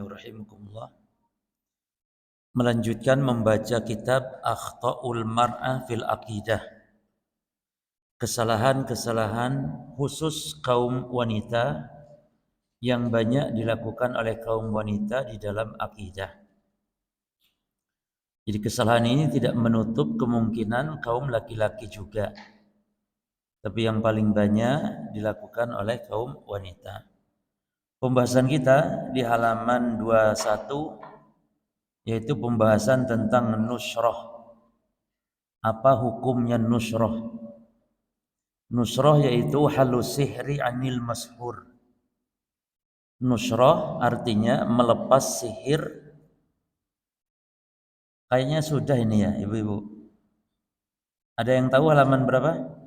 rahimakumullah, melanjutkan membaca kitab Akhtaul Mar'ah fil Aqidah, kesalahan-kesalahan khusus kaum wanita yang banyak dilakukan oleh kaum wanita di dalam akidah. Jadi kesalahan ini tidak menutup kemungkinan kaum laki-laki juga, tapi yang paling banyak dilakukan oleh kaum wanita. Pembahasan kita di halaman 21 yaitu pembahasan tentang nusrah. Apa hukumnya nusrah? Nusrah yaitu halus sihri anil mashur. Nusrah artinya melepas sihir. Kayaknya sudah ini ya ibu-ibu. Ada yang tahu halaman berapa?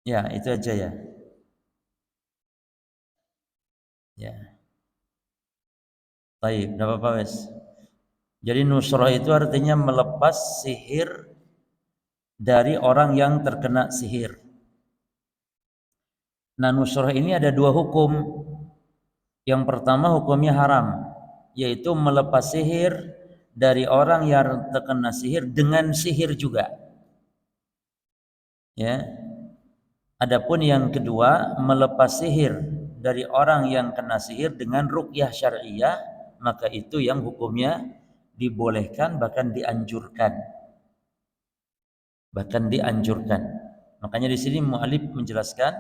Ya, itu aja ya. Ya. Baik, enggak apa-apa, wes. Jadi nusrah itu artinya melepas sihir dari orang yang terkena sihir. Nah, nusrah ini ada dua hukum. Yang pertama hukumnya haram, yaitu melepas sihir dari orang yang terkena sihir dengan sihir juga. Ya. Adapun yang kedua, melepas sihir dari orang yang kena sihir dengan ruqyah syariah, maka itu yang hukumnya dibolehkan bahkan dianjurkan. Bahkan dianjurkan. Makanya di sini mu'alif menjelaskan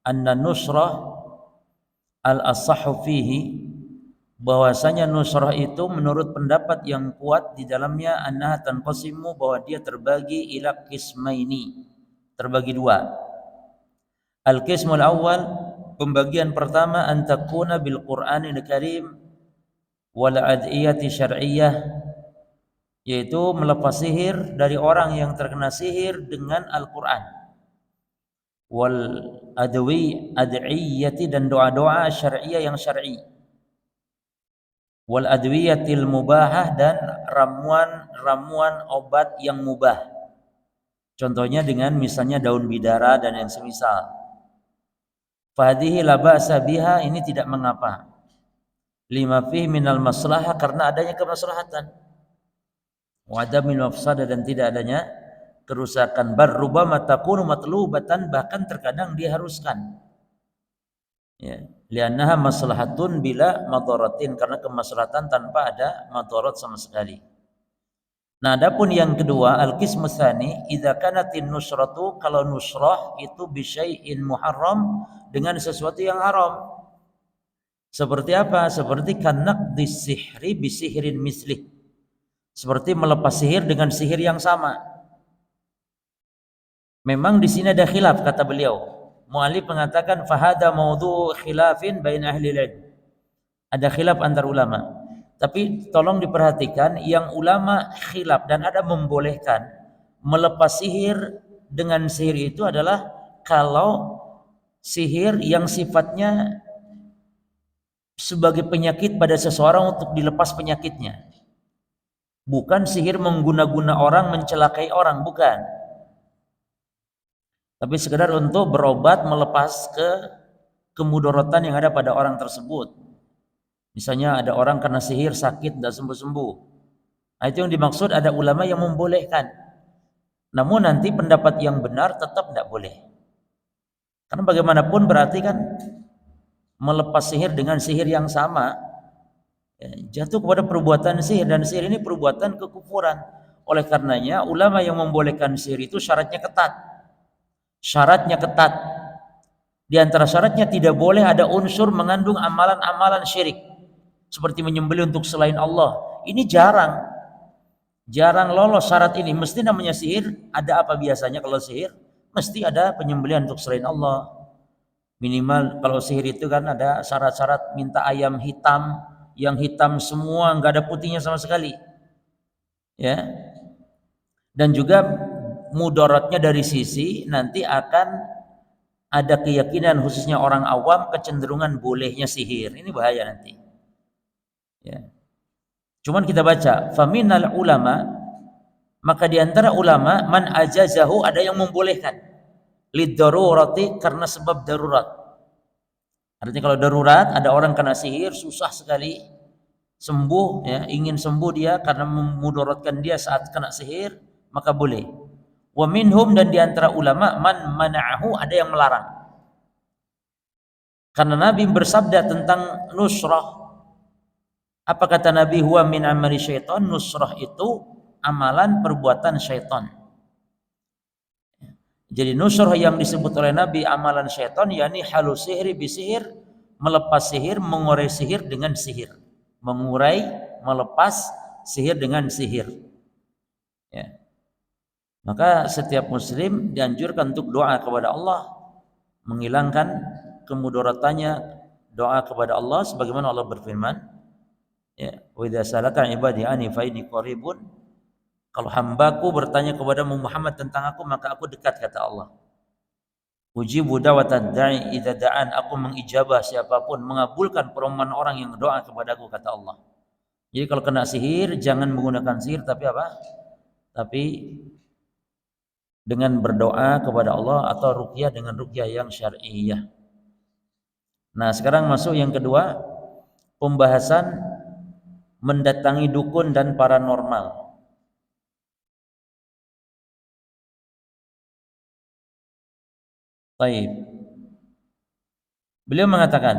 anna nusrah al-asahhu fihi, bahwasanya nusrah itu menurut pendapat yang kuat di dalamnya annaha tanqasimu, bahwa dia terbagi ila qismaini, terbagi dua. Al-qismul awal, pembagian pertama, an takuna bil Qur'anil Karim wal ad'iyati syar'iyyah, yaitu melepas sihir dari orang yang terkena sihir dengan Al-Qur'an, wal ad'iyati, dan doa-doa syar'iyyah yang syar'i, wal adwiyatil mubahah, dan ramuan-ramuan obat yang mubah. Contohnya dengan misalnya daun bidara dan yang semisal. Fahadihi la ba'sa biha, ini tidak mengapa. Lima fihi minal maslahah, karena adanya kemaslahatan. Wa adamil mafsadah, dan tidak adanya kerusakan. Bar rubama takunu matlubatan, bahkan terkadang diharuskan. Ya, li'annaha maslahatun bila madharatin, karena kemaslahatan tanpa ada madarat sama sekali. Nah, adapun yang kedua, al-qismu tsani, idza kanatin nusratu, kalau nusrah itu bisyai'in muharram, dengan sesuatu yang haram. Seperti apa? Seperti kanaqdis sihri bisihrin mislih. Seperti melepas sihir dengan sihir yang sama. Memang di sini ada khilaf, kata beliau. Mu'alif mengatakan fahada maudhu khilafin bain ahli ilm. Ada khilaf antar ulama. Tapi tolong diperhatikan, yang ulama khilaf dan ada membolehkan melepas sihir dengan sihir itu adalah kalau sihir yang sifatnya sebagai penyakit pada seseorang untuk dilepas penyakitnya. Bukan sihir mengguna-guna orang, mencelakai orang, bukan. Tapi sekedar untuk berobat melepas kemudaratan yang ada pada orang tersebut. Misalnya ada orang kena sihir, sakit, tidak sembuh-sembuh. Nah, itu yang dimaksud, ada ulama yang membolehkan. Namun nanti pendapat yang benar tetap tidak boleh. Karena bagaimanapun berarti kan melepas sihir dengan sihir yang sama, jatuh kepada perbuatan sihir, dan sihir ini perbuatan kekufuran. Oleh karenanya ulama yang membolehkan sihir itu syaratnya ketat. Syaratnya ketat. Di antara syaratnya tidak boleh ada unsur mengandung amalan-amalan syirik. Seperti menyembelih untuk selain Allah. Ini jarang lolos syarat ini. Mesti namanya sihir, ada apa biasanya kalau sihir? Mesti ada penyembelihan untuk selain Allah. Minimal kalau sihir itu kan ada syarat-syarat, minta ayam hitam, yang hitam semua, nggak ada putihnya sama sekali. Ya. Dan juga mudaratnya dari sisi nanti akan ada keyakinan khususnya orang awam kecenderungan bolehnya sihir. Ini bahaya nanti. Ya. Cuman kita baca faminal ulama, maka di antara ulama man ajazahu, ada yang membolehkan Lidarurati, karena sebab darurat. Artinya kalau darurat, ada orang kena sihir susah sekali sembuh, ya, ingin sembuh dia karena memudaratkan dia saat kena sihir, maka boleh. Wa minhum, dan diantara ulama, man mana'ahu, ada yang melarang. Karena Nabi bersabda tentang nusrah. Apa kata Nabi? Huwa min amali syaitan. Nusrah itu amalan perbuatan syaitan. Jadi nusrah yang disebut oleh Nabi amalan syaitan, yakni halus sihri bisihir, melepas sihir, mengurai sihir dengan sihir. Mengurai, melepas sihir dengan sihir. Ya. Maka setiap muslim dianjurkan untuk doa kepada Allah, menghilangkan kemudaratannya, doa kepada Allah sebagaimana Allah berfirman, ya, wa idza salaka ibadi anni fa inni qaribun. Kalau hambaku bertanya kepada Muhammad tentang aku, maka aku dekat, kata Allah. Ujibu da'watad da'i idza da'an, aku mengijabah siapapun, mengabulkan permohonan orang yang doa kepadaku, kata Allah. Jadi kalau kena sihir, jangan menggunakan sihir, tapi apa? Tapi dengan berdoa kepada Allah, atau ruqyah dengan ruqyah yang syar'iyah. Nah, sekarang masuk yang kedua, pembahasan mendatangi dukun dan paranormal. Baik. Beliau mengatakan,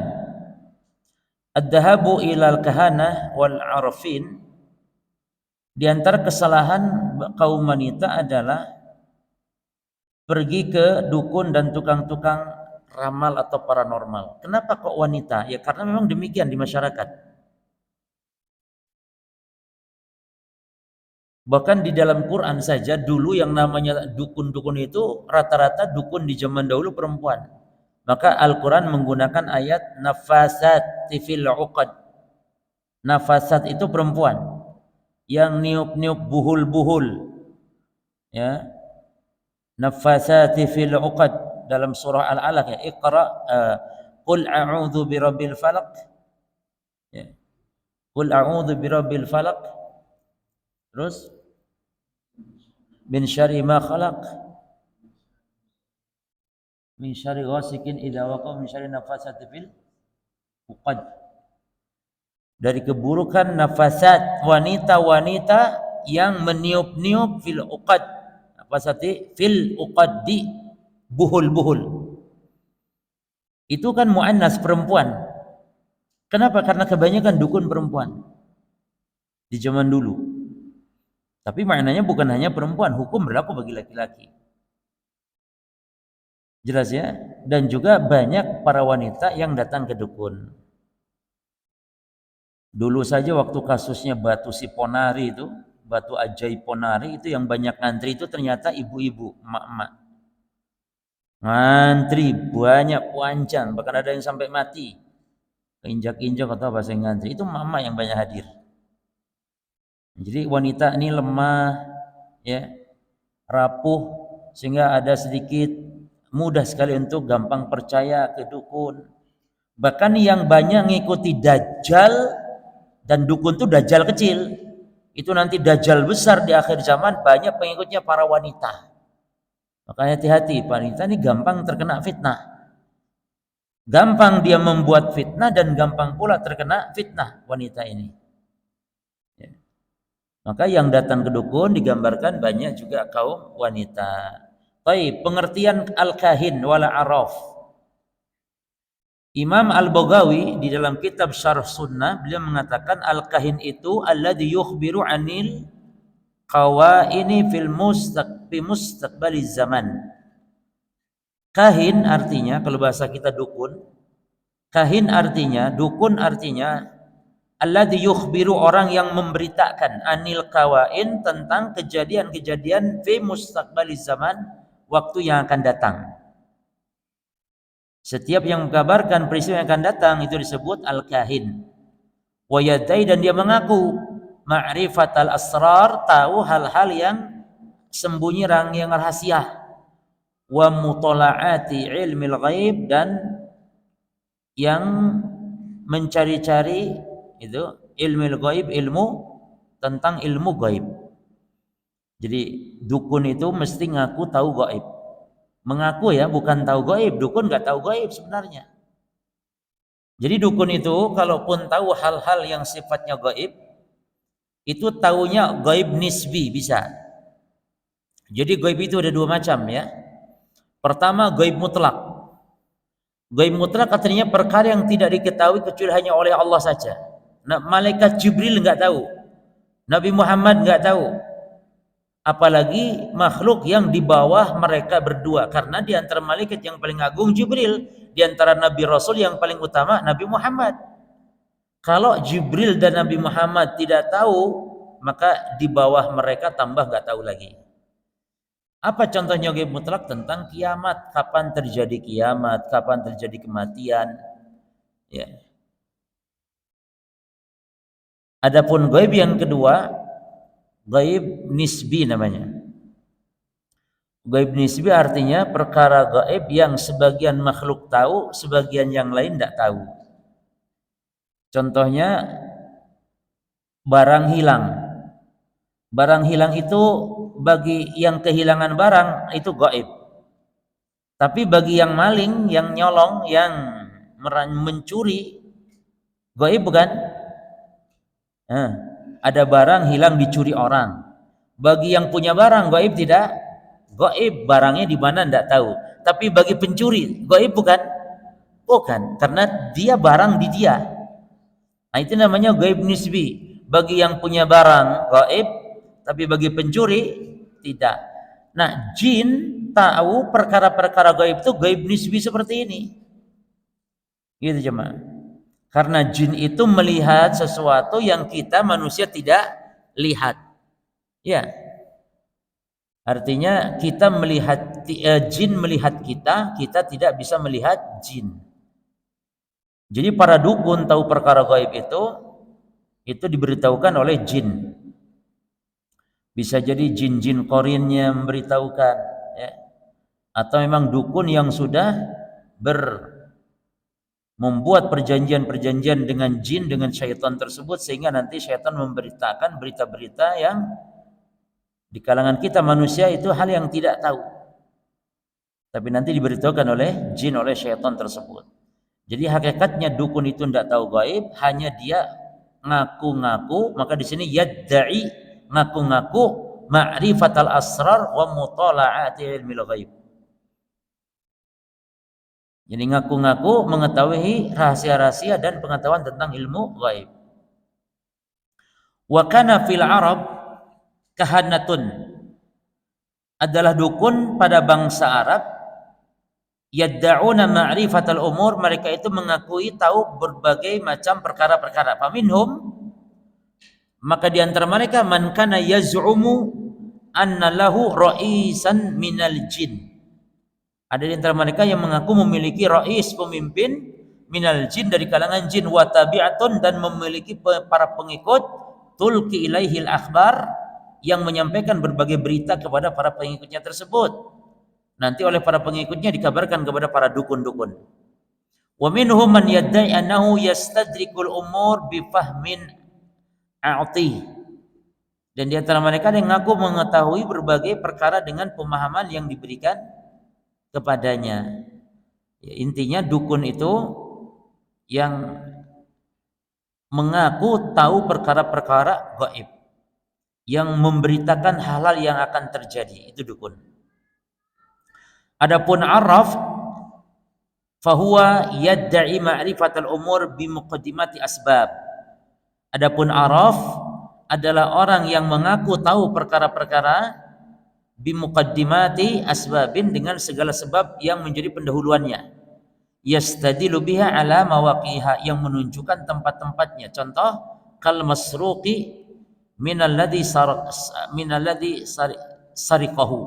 ad-dhahabu ilal kahanah wal arfin, di antara kesalahan kaum wanita adalah pergi ke dukun dan tukang-tukang ramal atau paranormal. Kenapa kok wanita? Ya karena memang demikian di masyarakat. Bahkan di dalam Quran saja dulu yang namanya dukun-dukun itu rata-rata dukun di zaman dahulu perempuan. Maka Al-Quran menggunakan ayat nafasat fil uqad. Nafasat itu perempuan yang niup-niup buhul-buhul. Ya. Nafasati fil uqad dalam surah Al-Alaq, ya, Iqra qul a'udzu birabbil falaq, ya, qul a'udzu birabbil falaq, terus min syarri ma khalaq, min syarri ghasikin idza waqa, min syarri nafasati fil uqad, dari keburukan nafasat, wanita-wanita yang meniup-niup fil uqad, nafasati fil uqaddi, buhul-buhul. Itu kan muannas, perempuan. Kenapa? Karena kebanyakan dukun perempuan di zaman dulu. Tapi maknanya bukan hanya perempuan, hukum berlaku bagi laki-laki. Jelas ya? Dan juga banyak para wanita yang datang ke dukun. Dulu saja waktu kasusnya Batu Siponari itu, Batu Ajaib Ponari itu, yang banyak ngantri itu ternyata ibu-ibu, emak-emak. Ngantri banyak, panjang, bahkan ada yang sampai mati. Injak-injak atau bahasa ngantri, itu emak-emak yang banyak hadir. Jadi wanita ini lemah, ya, rapuh, sehingga ada sedikit mudah sekali untuk gampang percaya ke dukun. Bahkan yang banyak ngikuti dajjal, dan dukun itu dajjal kecil, itu nanti dajjal besar di akhir zaman, banyak pengikutnya para wanita. Makanya hati-hati, wanita ini gampang terkena fitnah. Gampang dia membuat fitnah dan gampang pula terkena fitnah wanita ini. Maka yang datang ke dukun digambarkan banyak juga kaum wanita. Baik, pengertian al-kahin wala araf. Imam Al-Baghawi di dalam kitab Syarh Sunnah, beliau mengatakan al-kahin itu alladzi yukhbiru anil qawaini fil mustaqbaliz zaman. Kahin artinya, kalau bahasa kita dukun, kahin artinya, dukun artinya alladzi yukhbiru, orang yang memberitakan, anil qawain, tentang kejadian-kejadian fi mustaqbaliz zaman, waktu yang akan datang. Setiap yang mengabarkan peristiwa yang akan datang itu disebut al-kahin. Wa yadai, dan dia mengaku ma'rifatal asrar, tahu hal-hal yang sembunyi, yang rahasia. Wa mutola'ati ilmil ghaib, dan yang mencari-cari itu ilmu ghaib, ilmu tentang ilmu gaib. Jadi dukun itu mesti ngaku tahu gaib. Mengaku ya, bukan tahu gaib. Dukun nggak tahu gaib sebenarnya. Jadi dukun itu kalaupun tahu hal-hal yang sifatnya gaib, itu taunya gaib nisbi bisa. Jadi gaib itu ada dua macam ya. Pertama gaib mutlak. Gaib mutlak artinya perkara yang tidak diketahui kecuali hanya oleh Allah saja. Nah, malaikat Jibril nggak tahu, Nabi Muhammad nggak tahu, apalagi makhluk yang di bawah mereka berdua. Karena di antara malaikat yang paling agung Jibril, di antara Nabi Rasul yang paling utama Nabi Muhammad. Kalau Jibril dan Nabi Muhammad tidak tahu, maka di bawah mereka tambah nggak tahu lagi. Apa contohnya gaib mutlak? Tentang kiamat, kapan terjadi kiamat, kapan terjadi kematian. Ya. Adapun gaib yang kedua, gaib nisbi namanya. Gaib nisbi artinya perkara gaib yang sebagian makhluk tahu, sebagian yang lain tidak tahu. Contohnya barang hilang. Barang hilang itu bagi yang kehilangan barang itu gaib. Tapi bagi yang maling, yang nyolong, yang mencuri, gaib bukan? Nah, ada barang hilang dicuri orang. Bagi yang punya barang gaib tidak? Gaib barangnya di mana tidak tahu. Tapi bagi pencuri gaib bukan? Bukan, karena dia barang di dia. Nah, itu namanya gaib nisbi. Bagi yang punya barang gaib, tapi bagi pencuri tidak. Nah, jin tahu perkara-perkara gaib itu gaib nisbi seperti ini. Gitu jemaah. Karena jin itu melihat sesuatu yang kita manusia tidak lihat. Ya. Artinya kita melihat jin melihat kita, kita tidak bisa melihat jin. Jadi para dukun tahu perkara gaib itu diberitahukan oleh jin. Bisa jadi jin-jin korinnya memberitahukan, ya. Atau memang dukun yang sudah membuat perjanjian-perjanjian dengan jin, dengan syaitan tersebut, sehingga nanti syaitan memberitakan berita-berita yang di kalangan kita manusia itu hal yang tidak tahu, tapi nanti diberitahukan oleh jin, oleh syaitan tersebut. Jadi hakikatnya dukun itu tidak tahu gaib, hanya dia ngaku-ngaku. Maka di sini yadda'i, ngaku-ngaku ma'rifatal asrar wa mutala'ati ilmil ghaib. Jadi ngaku-ngaku mengetahui rahasia-rahasia dan pengetahuan tentang ilmu gaib. Wa kana fil Arab kahanatun, adalah dukun pada bangsa Arab. Yadda'una ma'rifatal umur, mereka itu mengakui tahu berbagai macam perkara-perkara. Faminhum, maka di antara mereka man kana yaz'umu anna lahu ra'isan minal jin. Ada di antara mereka yang mengaku memiliki rais, pemimpin, minal jin, dari kalangan jin, wa tabi'atun, dan memiliki para pengikut, tulki ilaihil akhbar, yang menyampaikan berbagai berita kepada para pengikutnya tersebut. Nanti oleh para pengikutnya dikabarkan kepada para dukun-dukun. Wa minhum man yadda'i annahu yastadrikul umur bi fahmin a'ti. Dan di antara mereka yang mengaku mengetahui berbagai perkara dengan pemahaman yang diberikan kepadanya. Ya, intinya dukun itu yang mengaku tahu perkara-perkara gaib, yang memberitakan hal-hal yang akan terjadi, itu dukun. Adapun araf, fahuwa yadda'i ma'rifatal umur bi muqaddimati asbab. Adapun araf adalah orang yang mengaku tahu perkara-perkara bi muqaddimati asbabin, dengan segala sebab yang menjadi pendahuluannya. Yastadilu biha ala mawaqiha, yang menunjukkan tempat-tempatnya. Contoh, kal masruqi minalladhi sariqahu,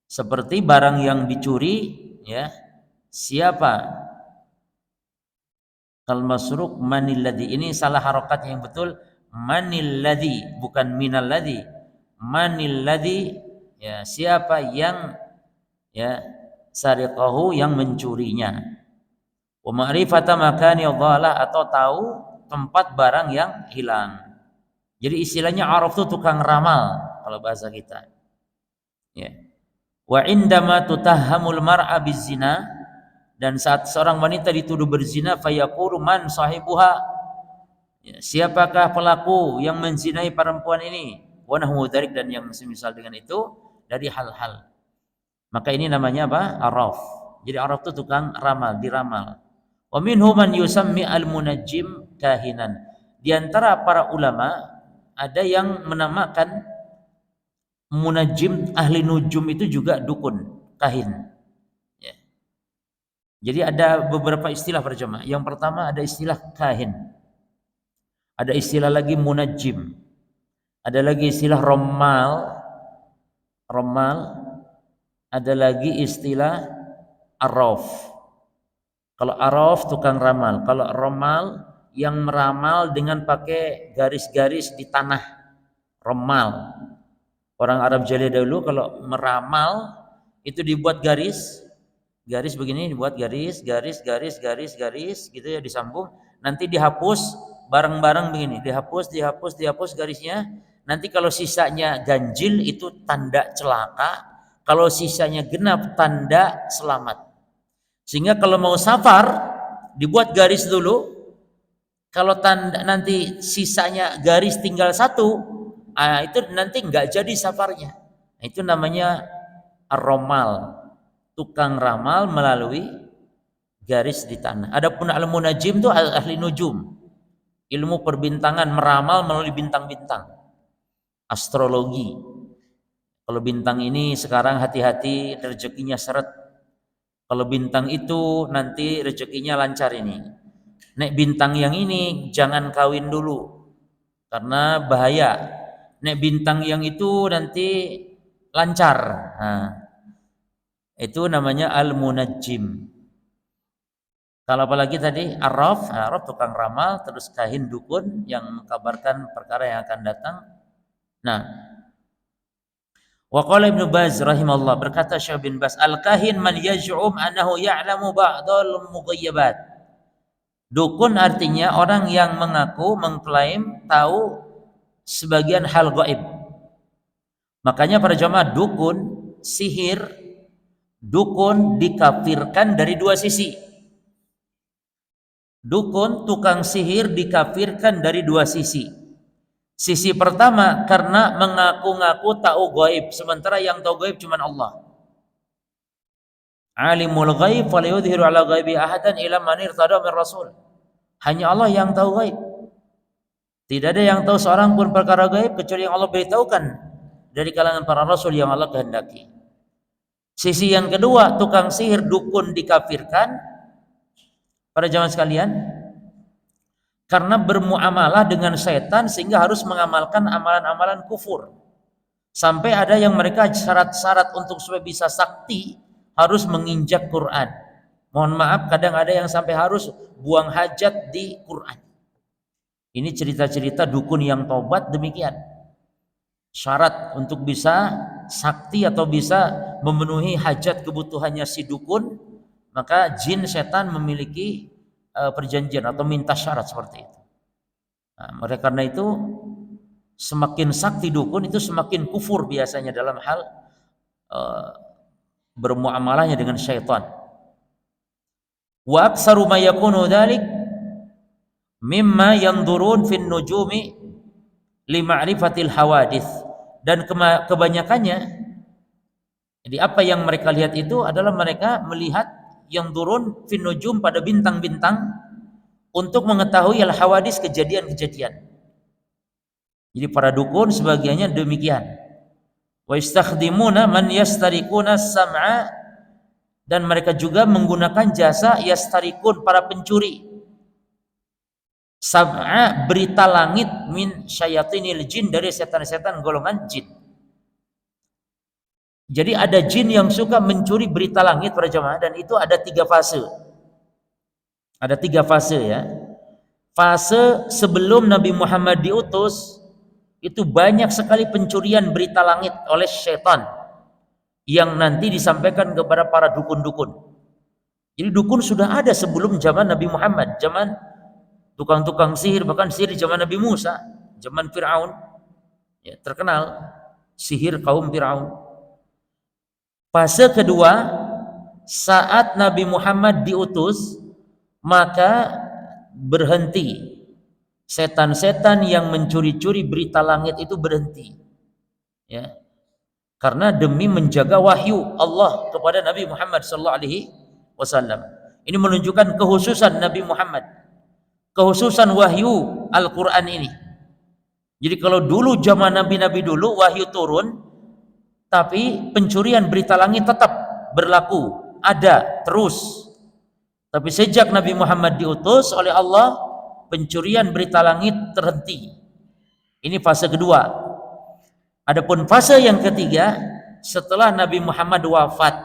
seperti barang yang dicuri, ya. Siapa? Kal masruq manilladhi, ini salah harokatnya yang betul, manilladhi, bukan minalladhi. Manilladhi, ya, siapa yang, ya, sariqahu, yang mencurinya. Wa ma'rifata makani dhalah, atau tahu tempat barang yang hilang. Jadi istilahnya araf itu tukang ramal kalau bahasa kita. Ya. Wa indama tutahhamul mar'a bizina, dan saat seorang wanita dituduh berzina, fayaqulu man sahibuha, ya, siapakah pelaku yang menzinai perempuan ini, wa nahwu dzalik, dan yang semisal dengan itu dari hal-hal. Maka ini namanya apa? Araf. Jadi araf itu tukang ramal, diramal. Wa minhum man yusammi al-munajjim kahinan. Di antara para ulama ada yang menamakan munajjim, ahli nujum itu juga dukun, kahin. Ya. Jadi ada beberapa istilah para jemaah. Yang pertama ada istilah kahin. Ada istilah lagi munajjim. Ada lagi istilah romal. Ada lagi istilah araf. Kalau araf tukang ramal, kalau romal yang meramal dengan pakai garis-garis di tanah, romal. Orang Arab jahiliyah dahulu kalau meramal itu dibuat garis begini, dibuat garis gitu ya, disambung, nanti dihapus bareng-bareng begini, dihapus garisnya. Nanti kalau sisanya ganjil itu tanda celaka, kalau sisanya genap tanda selamat. Sehingga kalau mau safar dibuat garis dulu, kalau tanda nanti sisanya garis tinggal satu, itu nanti nggak jadi safarnya. Itu namanya ar-ramal, tukang ramal melalui garis di tanah. Adapun al-munajjim itu ahli nujum, ilmu perbintangan, meramal melalui bintang-bintang, astrologi. Kalau bintang ini sekarang hati-hati rezekinya seret, kalau bintang itu nanti rezekinya lancar ini. Nek bintang yang ini jangan kawin dulu karena bahaya. Nek bintang yang itu nanti lancar. Nah, itu namanya al-munajjim. Kalau apalagi tadi arraf tukang ramal, terus kahin dukun yang mengkabarkan perkara yang akan datang. Nah, wa qala Ibnu Baz rahimahullah, berkata Syekh bin Baz, al-kahin man yaj'um annahu ya'lamu ba'dal mughayyabat. Dukun artinya orang yang mengaku, mengklaim tahu sebagian hal gaib. Makanya para jamaah, dukun, sihir, dukun dikafirkan dari dua sisi. Dukun, tukang sihir dikafirkan dari dua sisi. Sisi pertama karena mengaku-ngaku tahu gaib, sementara yang tahu gaib cuma Allah. Alimul ghaib fala yudhiru ala ghaibi ahadan illa man irtada min rasul. Hanya Allah yang tahu gaib. Tidak ada yang tahu seorang pun perkara gaib kecuali yang Allah beritahukan dari kalangan para rasul yang Allah kehendaki. Sisi yang kedua, tukang sihir, dukun dikafirkan para jamaah sekalian karena bermuamalah dengan setan sehingga harus mengamalkan amalan-amalan kufur. Sampai ada yang mereka syarat-syarat untuk supaya bisa sakti harus menginjak Quran. Mohon maaf, kadang ada yang sampai harus buang hajat di Quran. Ini cerita-cerita dukun yang tobat demikian. Syarat untuk bisa sakti atau bisa memenuhi hajat kebutuhannya si dukun, maka jin setan memiliki perjanjian atau minta syarat seperti itu. Nah, oleh karena itu semakin sakti dukun itu semakin kufur biasanya dalam hal bermuamalahnya dengan syaitan. Wa aktsaru ma yakunu dzalik mimma yandurun fin nujumi li ma'rifatil hawadits, dan kebanyakannya jadi apa yang mereka lihat itu adalah mereka melihat yang turun fin nujum pada bintang-bintang untuk mengetahui al hawadits, kejadian-kejadian. Jadi para dukun sebagiannya demikian. Wa istakhdimuna man yastariquna sam'a, dan mereka juga menggunakan jasa yastarikun, para pencuri. Sab'a, berita langit, min syayatinil jin, dari setan-setan golongan jin. Jadi ada jin yang suka mencuri berita langit para jemaah, dan itu ada 3 fase. Ada 3 fase ya. Fase sebelum Nabi Muhammad diutus itu banyak sekali pencurian berita langit oleh setan yang nanti disampaikan kepada para dukun-dukun. Jadi dukun sudah ada sebelum zaman Nabi Muhammad, zaman tukang-tukang sihir, bahkan sihir zaman Nabi Musa, zaman Fir'aun, ya, terkenal sihir kaum Fir'aun. Fase kedua, saat Nabi Muhammad diutus, maka berhenti. Setan-setan yang mencuri-curi berita langit itu berhenti. Ya. Karena demi menjaga wahyu Allah kepada Nabi Muhammad sallallahu alaihi wasallam. Ini menunjukkan kekhususan Nabi Muhammad, kekhususan wahyu Al-Qur'an ini. Jadi kalau dulu zaman nabi-nabi dulu wahyu turun, tapi pencurian berita langit tetap berlaku, ada terus. Tapi sejak Nabi Muhammad diutus oleh Allah, pencurian berita langit terhenti. Ini fase kedua. Adapun fase yang ketiga, setelah Nabi Muhammad wafat,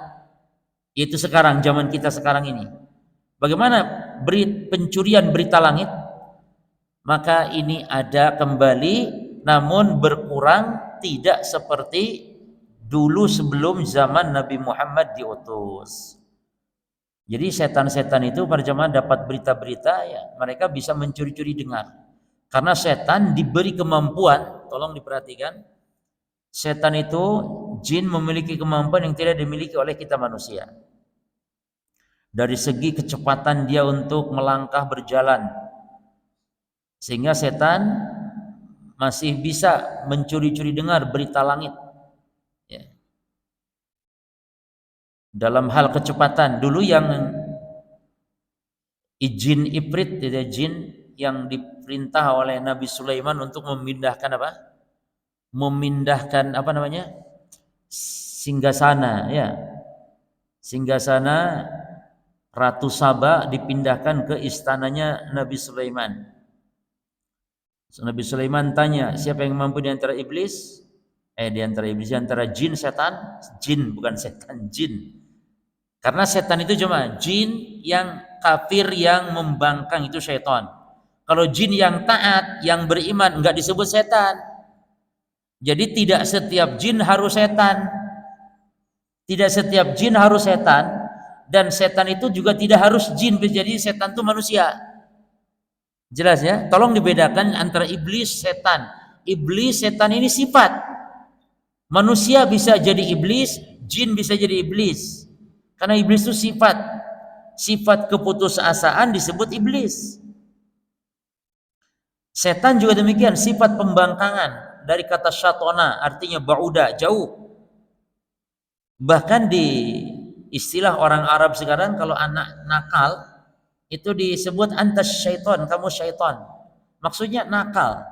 yaitu sekarang, zaman kita sekarang ini. Bagaimana pencurian berita langit? Maka ini ada kembali, namun berkurang, tidak seperti dulu sebelum zaman Nabi Muhammad diutus. Jadi setan-setan itu pada zaman dapat berita-berita, ya mereka bisa mencuri-curi dengar. Karena setan diberi kemampuan, tolong diperhatikan, setan itu, jin memiliki kemampuan yang tidak dimiliki oleh kita manusia. Dari segi kecepatan dia untuk melangkah berjalan, sehingga setan masih bisa mencuri-curi dengar berita langit. Ya. Dalam hal kecepatan, dulu yang jin ifrit, jin yang diperintah oleh Nabi Sulaiman untuk memindahkan apa? Memindahkan singgasana, ya, singgasana Ratu Saba dipindahkan ke istananya Nabi Sulaiman. Nabi Sulaiman tanya, siapa yang mampu di antara iblis? Di antara jin, setan, jin bukan setan, jin. Karena setan itu cuma jin yang kafir yang membangkang, itu setan. Kalau jin yang taat, yang beriman, enggak disebut setan. Jadi tidak setiap jin harus setan. Tidak setiap jin harus setan, dan setan itu juga tidak harus jin. Jadi setan itu manusia. Jelas ya? Tolong dibedakan antara iblis, setan. Iblis, setan ini sifat. Manusia bisa jadi iblis, jin bisa jadi iblis. Karena iblis itu sifat. Sifat keputusasaan disebut iblis. Setan juga demikian, sifat pembangkangan. Dari kata syatona, artinya ba'uda, jauh. Bahkan di istilah orang Arab sekarang, kalau anak nakal itu disebut antas syaiton, kamu syaiton. Maksudnya nakal.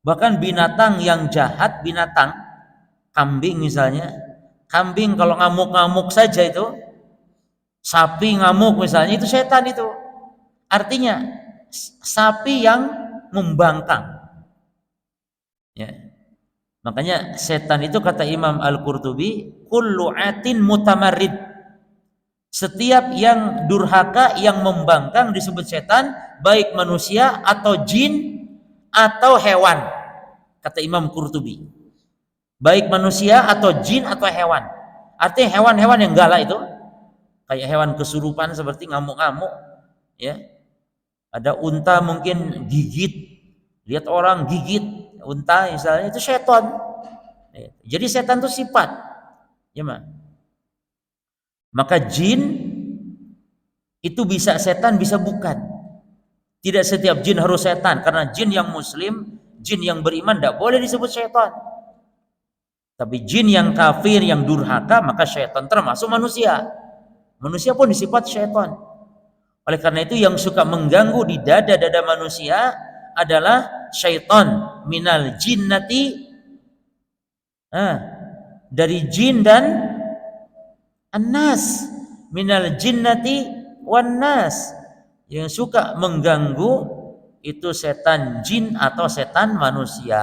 Bahkan binatang yang jahat, binatang kambing misalnya, kambing kalau ngamuk-ngamuk saja itu, sapi ngamuk misalnya, itu setan itu. Artinya sapi yang membangkang. Ya. Makanya setan itu kata Imam Al-Qurtubi, kullu atin mutamarrid. Setiap yang durhaka, yang membangkang disebut setan, baik manusia atau jin atau hewan. Kata Imam Qurtubi. Baik manusia atau jin atau hewan. Artinya hewan-hewan yang galak itu, kayak hewan kesurupan seperti ngamuk-ngamuk, ya. Ada unta mungkin gigit, lihat orang gigit unta misalnya, itu setan. Jadi setan itu sifat, ya maka jin itu bisa setan, bisa bukan. Tidak setiap jin harus setan, karena jin yang muslim, jin yang beriman tidak boleh disebut setan. Tapi jin yang kafir, yang durhaka, maka setan termasuk manusia. Manusia pun disifat setan. Oleh karena itu yang suka mengganggu di dada-dada manusia adalah syaitan minal jinnati, dari jin dan annas, minal jinnati wan nas. Yang suka mengganggu itu setan jin atau setan manusia.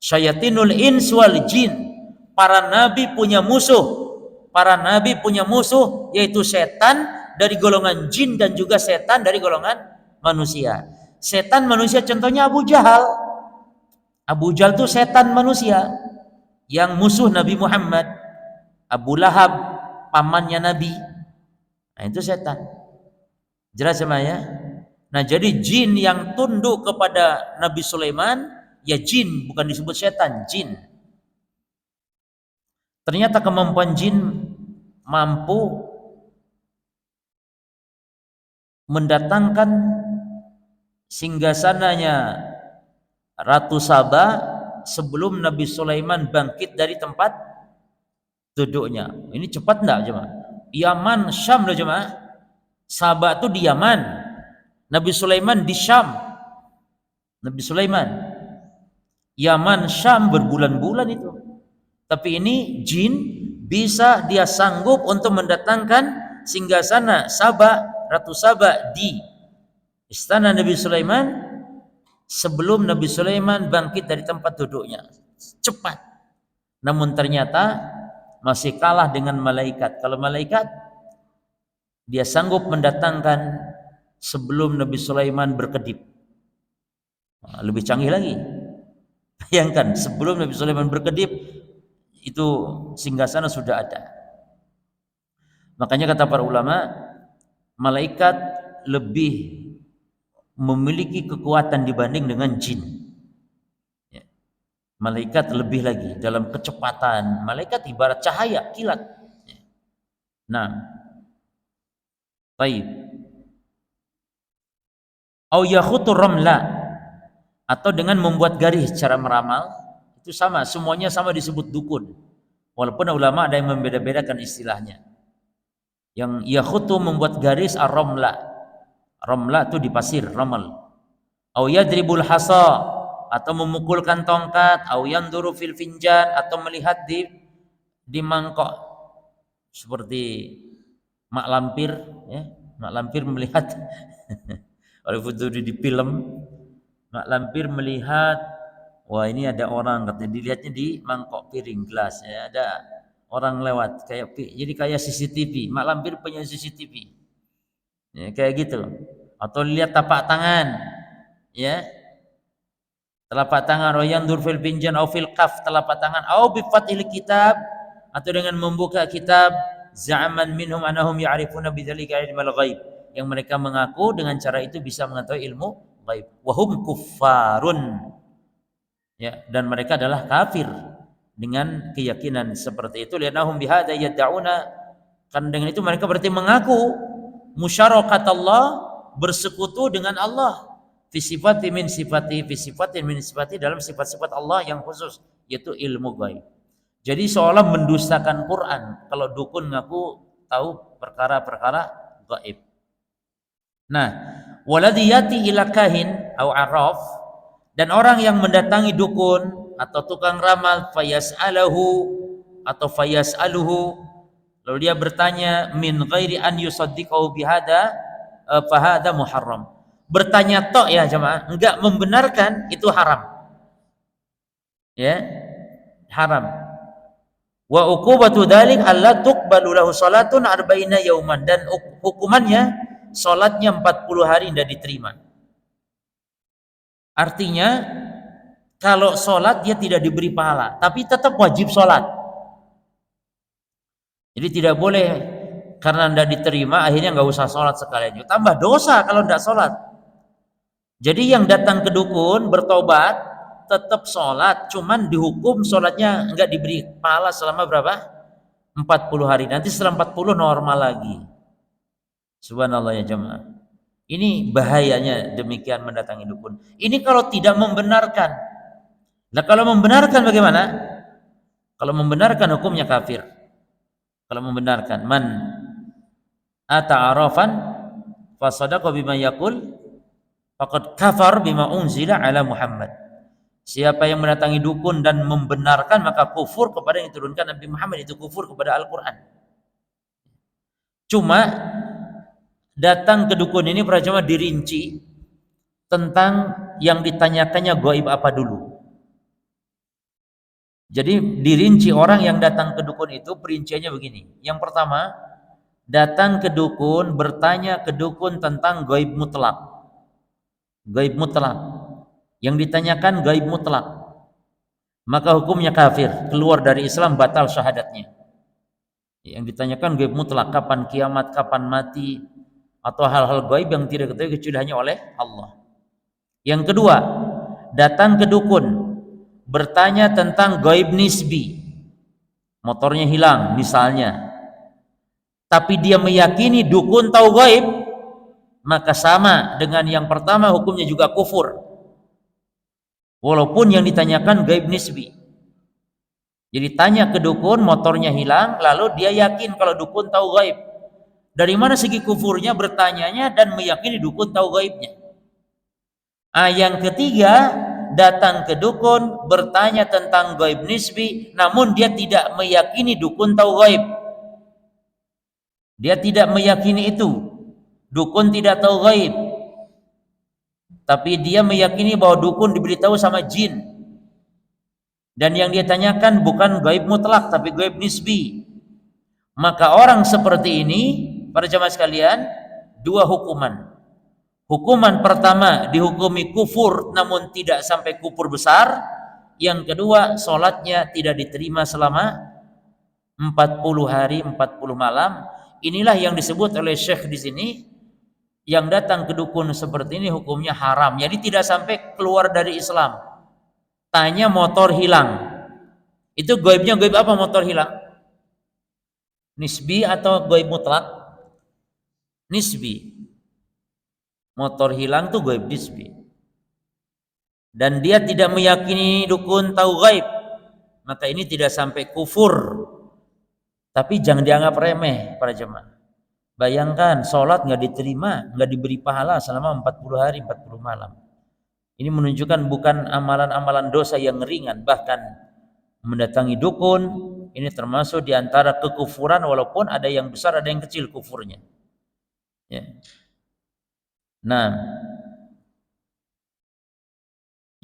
Syayatinul ins wal jin. Para nabi punya musuh. Para nabi punya musuh, yaitu setan dari golongan jin dan juga setan dari golongan manusia. Setan manusia contohnya Abu Jahal. Abu Jahal itu setan manusia yang musuh Nabi Muhammad. Abu Lahab, pamannya Nabi. Nah, itu setan. Jelas ya? Nah, jadi jin yang tunduk kepada Nabi Sulaiman, ya jin, bukan disebut setan, jin. Ternyata kemampuan jin mampu mendatangkan singgasananya Ratu Saba sebelum Nabi Sulaiman bangkit dari tempat duduknya. Ini cepat enggak jemaah? Yaman, Syam loh jemaah. Saba itu di Yaman, Nabi Sulaiman di Syam. Nabi Sulaiman Yaman, Syam berbulan-bulan itu. Tapi ini jin bisa dia sanggup untuk mendatangkan singgasana Saba, Ratu Saba di istana Nabi Sulaiman sebelum Nabi Sulaiman bangkit dari tempat duduknya. Cepat. Namun ternyata masih kalah dengan malaikat. Kalau malaikat dia sanggup mendatangkan sebelum Nabi Sulaiman berkedip. Lebih canggih lagi. Bayangkan sebelum Nabi Sulaiman berkedip itu singgasana sudah ada. Makanya kata para ulama, malaikat lebih memiliki kekuatan dibanding dengan jin. Ya. Malaikat lebih lagi dalam kecepatan. Malaikat ibarat cahaya, kilat. Ya. Nah, baik. Au yakhutu ramla, atau dengan membuat garis cara meramal, itu sama, semuanya sama disebut dukun. Walaupun ulama ada yang membeda-bedakan istilahnya. Yang yakhutu membuat garis ar-ramla. Ramla itu di pasir, ramal. Au yadribul hasa, atau memukulkan tongkat, au yanduru fil finjan, atau melihat di mangkok seperti mak lampir, ya. Mak lampir melihat walaupun itu di film, mak lampir melihat, wah ini ada orang, katanya dilihatnya di mangkok piring gelas, ya, ada orang lewat kayak, jadi kayak CCTV. Mak lampir punya CCTV, ya, kayak gitu. Atau lihat tapak tangan, ya, telapak tangan, wa yandur fil pinjan au fil qaf, telapak tangan, au bi fathil kitab, atau dengan membuka kitab, za'aman minhum anahum ya'rifuna bidzalika ilmal ghaib, yang mereka mengaku dengan cara itu bisa mengetahui ilmu ghaib. Wahum kuffarun, ya, dan mereka adalah kafir dengan keyakinan seperti itu. Lianahum bihadza yad'una, kan dengan itu mereka berarti mengaku musyarakat Allah, bersekutu dengan Allah, fi sifati min sifati, fi sifatin min sifati, dalam sifat-sifat Allah yang khusus, yaitu ilmu ghaib. Jadi seolah mendustakan Quran kalau dukun ngaku tahu perkara-perkara gaib. Nah, waladhi yati ila kahin au araf, dan orang yang mendatangi dukun atau tukang ramal, fayas'alahu atau fayas'aluhu, lalu dia bertanya, min ghairi an yusaddiqahu bihada fahada muharram. Bertanya tok ya jemaah, enggak membenarkan, itu haram. Ya, haram. Wa uqubatu dzalik alla tuqbalu lahu salatun arba'ina yauman, dan hukumannya salatnya 40 hari tidak diterima. Artinya kalau salat dia tidak diberi pahala, tapi tetap wajib salat. Jadi tidak boleh karena tidak diterima akhirnya nggak usah salat sekalian. Tambah dosa kalau tidak salat. Jadi yang datang ke dukun bertobat tetap sholat, cuman dihukum sholatnya enggak diberi pahala selama berapa? 40 hari. Nanti setelah 40 normal lagi. Subhanallah ya jemaah. Ini bahayanya demikian mendatangi dukun. Ini kalau tidak membenarkan. Nah kalau membenarkan bagaimana? Kalau membenarkan hukumnya kafir. Kalau membenarkan, man ata'arafan fasadaqa bima yaqul faqad kafar bima unzila ala Muhammad. Siapa yang mendatangi dukun dan membenarkan, maka kufur kepada yang diturunkan Nabi Muhammad, itu kufur kepada Al-Quran. Cuma datang ke dukun ini para jemaah dirinci tentang yang ditanyakannya gaib apa dulu. Jadi dirinci orang yang datang ke dukun itu perinciannya begini. Yang pertama, datang ke dukun, bertanya ke dukun tentang gaib mutlak. Gaib mutlak. Yang ditanyakan gaib mutlak, maka hukumnya kafir, keluar dari Islam, batal syahadatnya. Yang ditanyakan gaib mutlak, kapan kiamat, kapan mati, atau hal-hal gaib yang tidak diketahui kecuali hanya oleh Allah. Yang kedua, datang ke dukun bertanya tentang gaib nisbi. motornya hilang misalnya, tapi dia meyakini dukun tahu gaib, maka sama dengan yang pertama, hukumnya juga kufur. Walaupun yang ditanyakan gaib nisbi. Jadi tanya ke dukun, motornya hilang, lalu dia yakin kalau dukun tahu gaib. Dari mana segi kufurnya bertanyanya dan meyakini dukun tahu gaibnya? Yang ketiga, datang ke dukun bertanya tentang gaib nisbi, namun dia tidak meyakini dukun tahu gaib. Dia tidak meyakini itu. Dukun tidak tahu gaib. Tapi dia meyakini bahwa dukun diberitahu sama jin. Dan yang dia tanyakan bukan gaib mutlak tapi gaib nisbi. Maka orang seperti ini, para jamaah sekalian, dua hukuman. Hukuman pertama dihukumi kufur namun tidak sampai kufur besar. Yang kedua, sholatnya tidak diterima selama 40 hari 40 malam. Inilah yang disebut oleh Syekh di sini, yang datang ke dukun seperti ini hukumnya haram. Jadi tidak sampai keluar dari Islam. Tanya motor hilang. Itu gaibnya gaib apa motor hilang? Nisbi atau gaib mutlak? Nisbi. Motor hilang tuh gaib nisbi. Dan dia tidak meyakini dukun tahu gaib, maka ini tidak sampai kufur. Tapi jangan dianggap remeh para jemaah. Bayangkan sholat nggak diterima, nggak diberi pahala selama 40 hari 40 malam. Ini menunjukkan bukan amalan-amalan dosa yang ringan, bahkan mendatangi dukun ini termasuk diantara kekufuran, walaupun ada yang besar ada yang kecil kufurnya. Ya. Nah,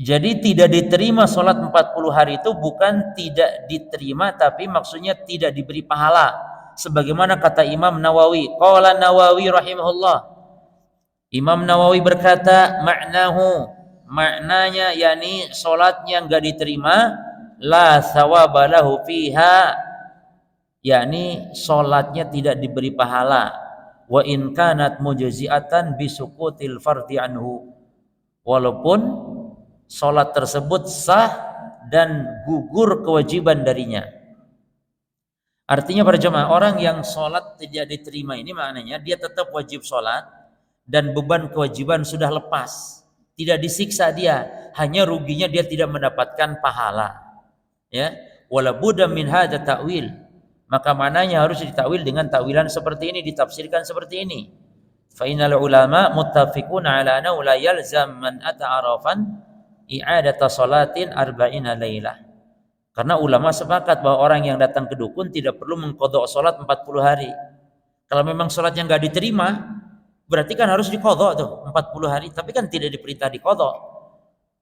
jadi tidak diterima sholat 40 hari itu bukan tidak diterima, tapi maksudnya tidak diberi pahala. Sebagaimana kata Imam Nawawi, qala Nawawi rahimahullah. Imam Nawawi berkata, maknanya yakni sholatnya enggak diterima, la thawaba lahu fiha, yakni sholatnya tidak diberi pahala, wa in kanat mujzi'atan bisukutil fardhi anhu, walaupun sholat tersebut sah dan gugur kewajiban darinya. Artinya para jemaah, orang yang sholat tidak diterima ini maknanya dia tetap wajib sholat dan beban kewajiban sudah lepas, tidak disiksa dia, hanya ruginya dia tidak mendapatkan pahala. Ya, wala budda min hadza ta'wil, maka maknanya harus ditakwil dengan takwilan seperti ini, ditafsirkan seperti ini. Fa innal ulama muttafiquna ala anna la yalzam man ata arafan i'adata salatin arba'ina lailah. Karena ulama sepakat bahwa orang yang datang ke dukun tidak perlu mengqadha salat 40 hari. Kalau memang salatnya enggak diterima, berarti kan harus diqadha tuh 40 hari, tapi kan tidak diperintah diqadha.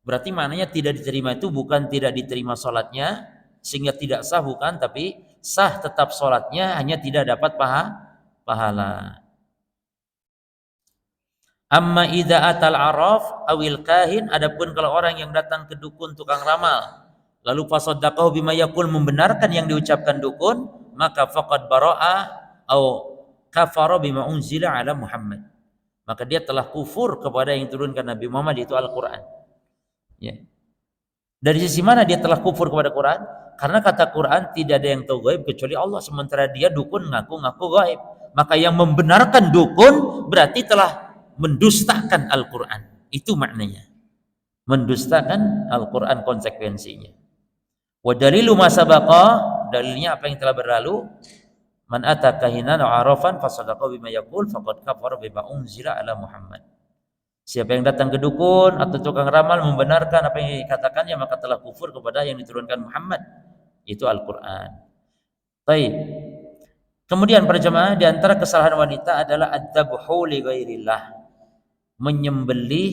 Berarti maknanya tidak diterima itu bukan tidak diterima salatnya sehingga tidak sah, bukan, tapi sah tetap salatnya, hanya tidak dapat pahala. Amma idza atal araf awil kahin, adapun kalau orang yang datang ke dukun tukang ramal lalu fasaddaqahu bima yaqul, membenarkan yang diucapkan dukun, maka faqad bara'a au kafara bima unzila ala Muhammad, maka dia telah kufur kepada yang diturunkan Nabi Muhammad, yaitu Al-Qur'an. Ya. Dari sisi mana dia telah kufur kepada Quran? Karena kata Quran tidak ada yang tahu gaib kecuali Allah, sementara dia dukun ngaku-ngaku gaib. Maka yang membenarkan dukun berarti telah mendustakan Al-Quran. Itu maknanya, mendustakan Al-Quran konsekuensinya. Wa dalilu ma sabaqa, dalilnya apa yang telah berlalu, man ata kahinan aw arafan fasadaqa bima yaqul faqad kafara bima unzila ala Muhammad. Siapa yang datang ke dukun atau tukang ramal membenarkan apa yang dikatakannya, maka telah kufur kepada yang diturunkan Muhammad, itu Al-Quran. Baik. Kemudian para jemaah, di antara kesalahan wanita adalah ad-dabhu li ghairillah, menyembelih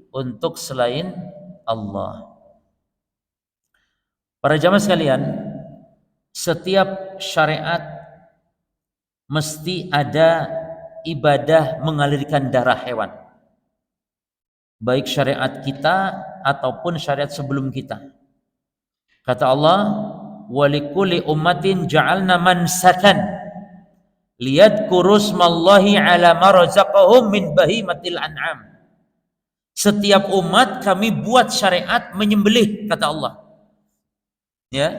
untuk selain Allah. Para jemaah sekalian, setiap syariat mesti ada ibadah mengalirkan darah hewan, baik syariat kita ataupun syariat sebelum kita. Kata Allah, walikulli ummatin ja'alna mansakan liyadhkuru smallahi ala ma razaqahum min bahimatil an'am. Setiap umat kami buat syariat menyembelih, kata Allah. Ya.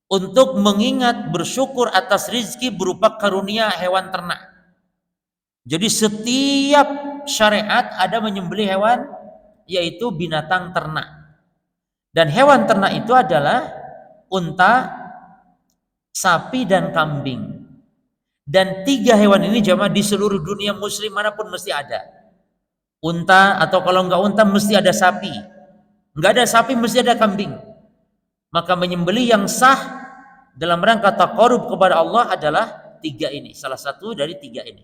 untuk mengingat bersyukur atas rizki berupa karunia hewan ternak. Jadi setiap syariat ada menyembelih hewan, yaitu binatang ternak. Dan hewan ternak itu adalah unta, sapi, dan kambing. Dan 3 hewan ini jamaah di seluruh dunia muslim manapun mesti ada. Unta, atau kalau enggak unta mesti ada sapi. Enggak ada sapi mesti ada kambing. Maka menyembelih yang sah dalam rangka taqarrub kepada Allah adalah 3 ini. Salah satu dari 3 ini.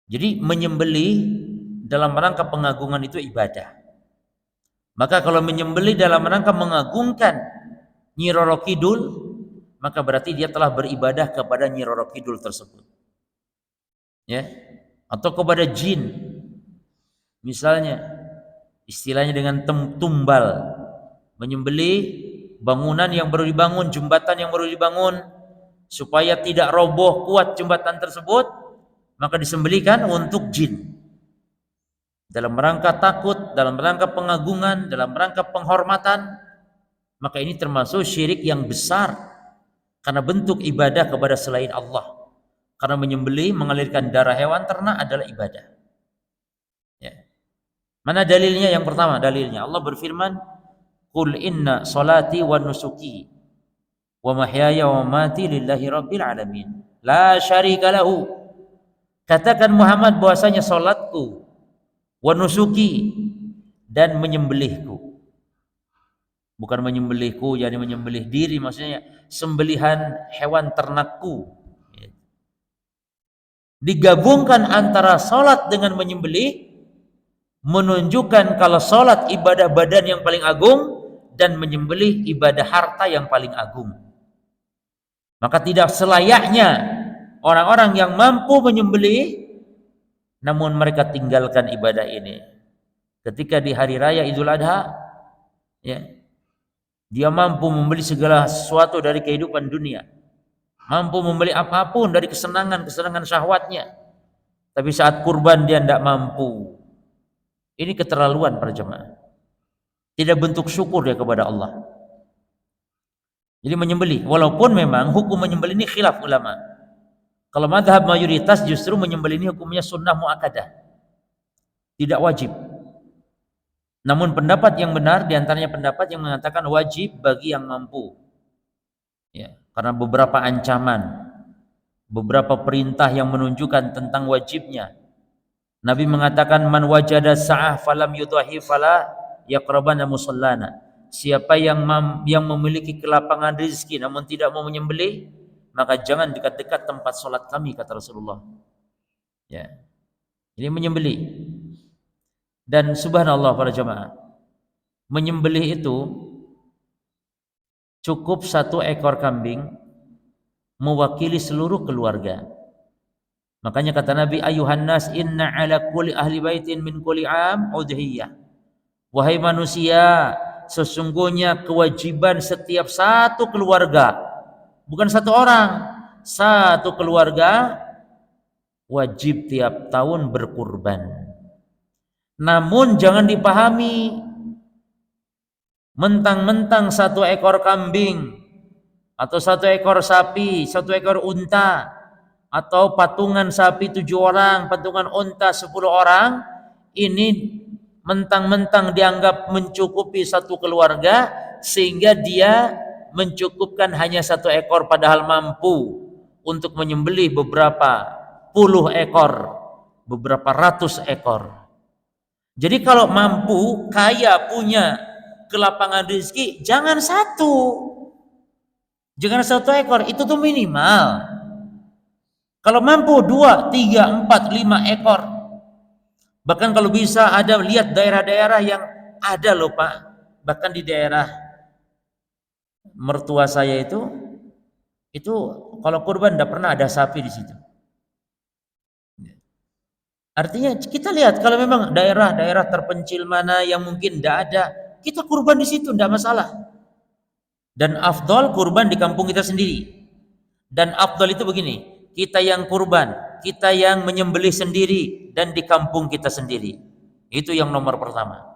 Jadi menyembelih dalam rangka pengagungan itu ibadah. Maka kalau menyembelih dalam rangka mengagungkan Nyi Roro Kidul, maka berarti dia telah beribadah kepada Nyi Roro Kidul tersebut. Ya. Atau kepada jin. Misalnya istilahnya dengan tumbal, menyembelih bangunan yang baru dibangun, jembatan yang baru dibangun, supaya tidak roboh kuat jembatan tersebut, maka disembelihkan untuk jin. Dalam rangka takut, dalam rangka pengagungan, dalam rangka penghormatan, maka ini termasuk syirik yang besar karena bentuk ibadah kepada selain Allah. Karena menyembelih, mengalirkan darah hewan ternak adalah ibadah. Ya. Mana dalilnya? Yang pertama dalilnya Allah berfirman, "Qul inna salati wa nusuki wa mahyaya wa mamati lillahi rabbil alamin, la syarika lahu." Katakan Muhammad bahwasanya salatku, wa nusuki, dan menyembelihku. Bukan menyembelihku jadi menyembelih diri, maksudnya sembelihan hewan ternakku. Digabungkan antara salat dengan menyembelih, menunjukkan kalau salat ibadah badan yang paling agung dan menyembelih ibadah harta yang paling agung. Maka tidak selayaknya orang-orang yang mampu menyembelih namun mereka tinggalkan ibadah ini. Ketika di hari raya Idul Adha, ya, dia mampu membeli segala sesuatu dari kehidupan dunia, mampu membeli apapun dari kesenangan syahwatnya, tapi saat kurban dia tidak mampu. Ini keterlaluan para jemaah. Tidak bentuk syukur dia kepada Allah. Jadi menyembelih, walaupun memang hukum menyembelih ini khilaf ulama. Kalau mazhab mayoritas justru menyembelih ini hukumnya sunnah muakkadah, tidak wajib. Namun pendapat yang benar diantaranya pendapat yang mengatakan wajib bagi yang mampu. Ya, karena beberapa ancaman, beberapa perintah yang menunjukkan tentang wajibnya. Nabi mengatakan man wajada sa'ah falam yudhahi fala yaqrabana musallana. Siapa yang memiliki kelapangan rezeki namun tidak mau menyembelih, maka jangan dekat-dekat tempat sholat kami, kata Rasulullah. Ya, ini menyembelih. Dan subhanallah para jemaah, menyembelih itu cukup 1 ekor kambing mewakili seluruh keluarga. Makanya kata Nabi, ayuhan nas inna ala kulli ahli baitin min kulli am udhiyah. Wahai manusia, sesungguhnya kewajiban setiap satu keluarga, bukan 1 orang, 1 keluarga wajib tiap tahun berkurban. Namun jangan dipahami mentang-mentang 1 ekor kambing atau 1 ekor sapi, 1 ekor unta, atau patungan sapi 7 orang, patungan unta 10 orang, ini mentang-mentang dianggap mencukupi 1 keluarga sehingga dia mencukupkan hanya 1 ekor padahal mampu untuk menyembelih beberapa puluh ekor, beberapa ratus ekor. Jadi kalau mampu, kaya, punya kelapangan rezeki, jangan 1, jangan 1 ekor, itu tuh minimal. Kalau mampu 2, 3, 4, 5 ekor. Bahkan kalau bisa ada, lihat daerah-daerah yang ada loh Pak, bahkan di daerah mertua saya itu kalau kurban tidak pernah ada sapi di situ. Artinya kita lihat kalau memang daerah-daerah terpencil mana yang mungkin tidak ada, kita kurban di situ tidak masalah. Dan afdol kurban di kampung kita sendiri. Dan afdol itu begini, kita yang kurban, kita yang menyembelih sendiri dan di kampung kita sendiri. Itu yang nomor pertama.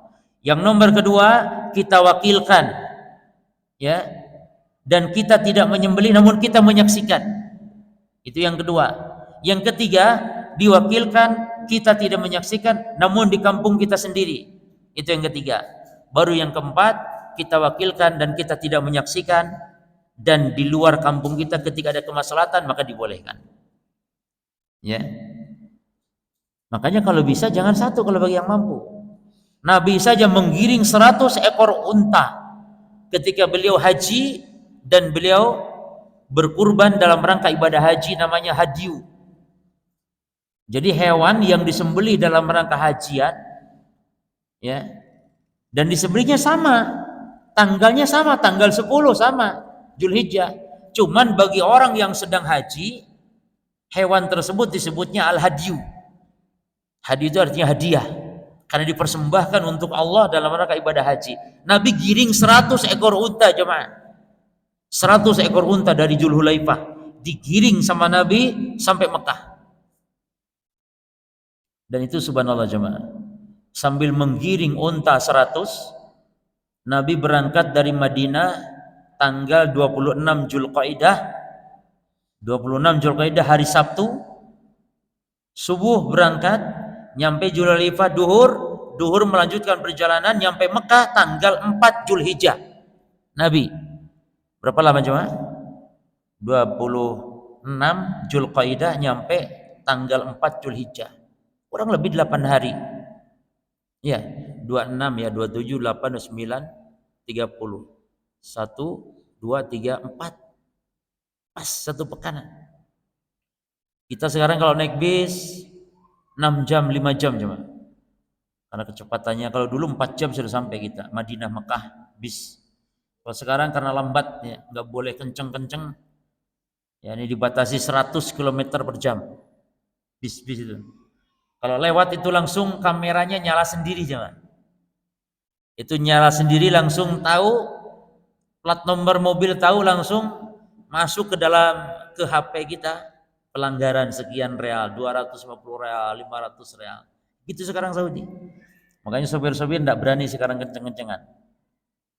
Yang nomor kedua, kita wakilkan, ya, dan kita tidak menyembelih namun kita menyaksikan. Itu yang kedua. Yang ketiga, diwakilkan, kita tidak menyaksikan namun di kampung kita sendiri. Itu yang ketiga. Baru yang keempat, kita wakilkan dan kita tidak menyaksikan, dan di luar kampung kita ketika ada kemaslahatan maka dibolehkan. Ya. Makanya kalau bisa jangan satu kalau bagi yang mampu. Nabi saja menggiring 100 ekor unta ketika beliau haji dan beliau berkurban dalam rangka ibadah haji, namanya hadiyu. Jadi hewan yang disembelih dalam rangka hajian, ya, dan disembelihnya sama, tanggalnya sama, tanggal 10 sama, Zulhijjah. Cuman bagi orang yang sedang haji, hewan tersebut disebutnya al-hadiyu. Hadiyu itu artinya hadiah, karena dipersembahkan untuk Allah dalam rangka ibadah haji. Nabi giring 100 ekor unta, jemaah. 100 ekor unta dari Zulhulaifah digiring sama Nabi sampai Mekah. Dan itu subhanallah jemaah. Sambil menggiring unta 100, Nabi berangkat dari Madinah tanggal 26 Zulqaidah. 26 Zulqaidah hari Sabtu. Subuh berangkat, nyampe Zulhulaifah duhur melanjutkan perjalanan nyampe Mekah tanggal 4 Zulhijjah. Nabi berapa lama jemaah? 26 Zulqaidah nyampe tanggal 4 Zulhijjah. Kurang lebih 8 hari. Ya, 26 ya, 27, 8, 9, 30. 1, 2, 3, 4. Pas satu pekanan. Kita sekarang kalau naik bis 6 jam, 5 jam cuma. Karena kecepatannya, kalau dulu 4 jam sudah sampai kita, Madinah, Mekah, bis. Kalau sekarang karena lambat ya, nggak boleh kenceng-kenceng. Ya, ini dibatasi 100 km per jam. Bis-bis itu. Kalau lewat itu langsung kameranya nyala sendiri jangan. Itu nyala sendiri langsung tahu plat nomor mobil, tahu langsung masuk ke HP kita pelanggaran sekian real, 250 real, 500 real. Gitu sekarang Saudi. Makanya sopir-sopir enggak berani sekarang kenceng-kencengan.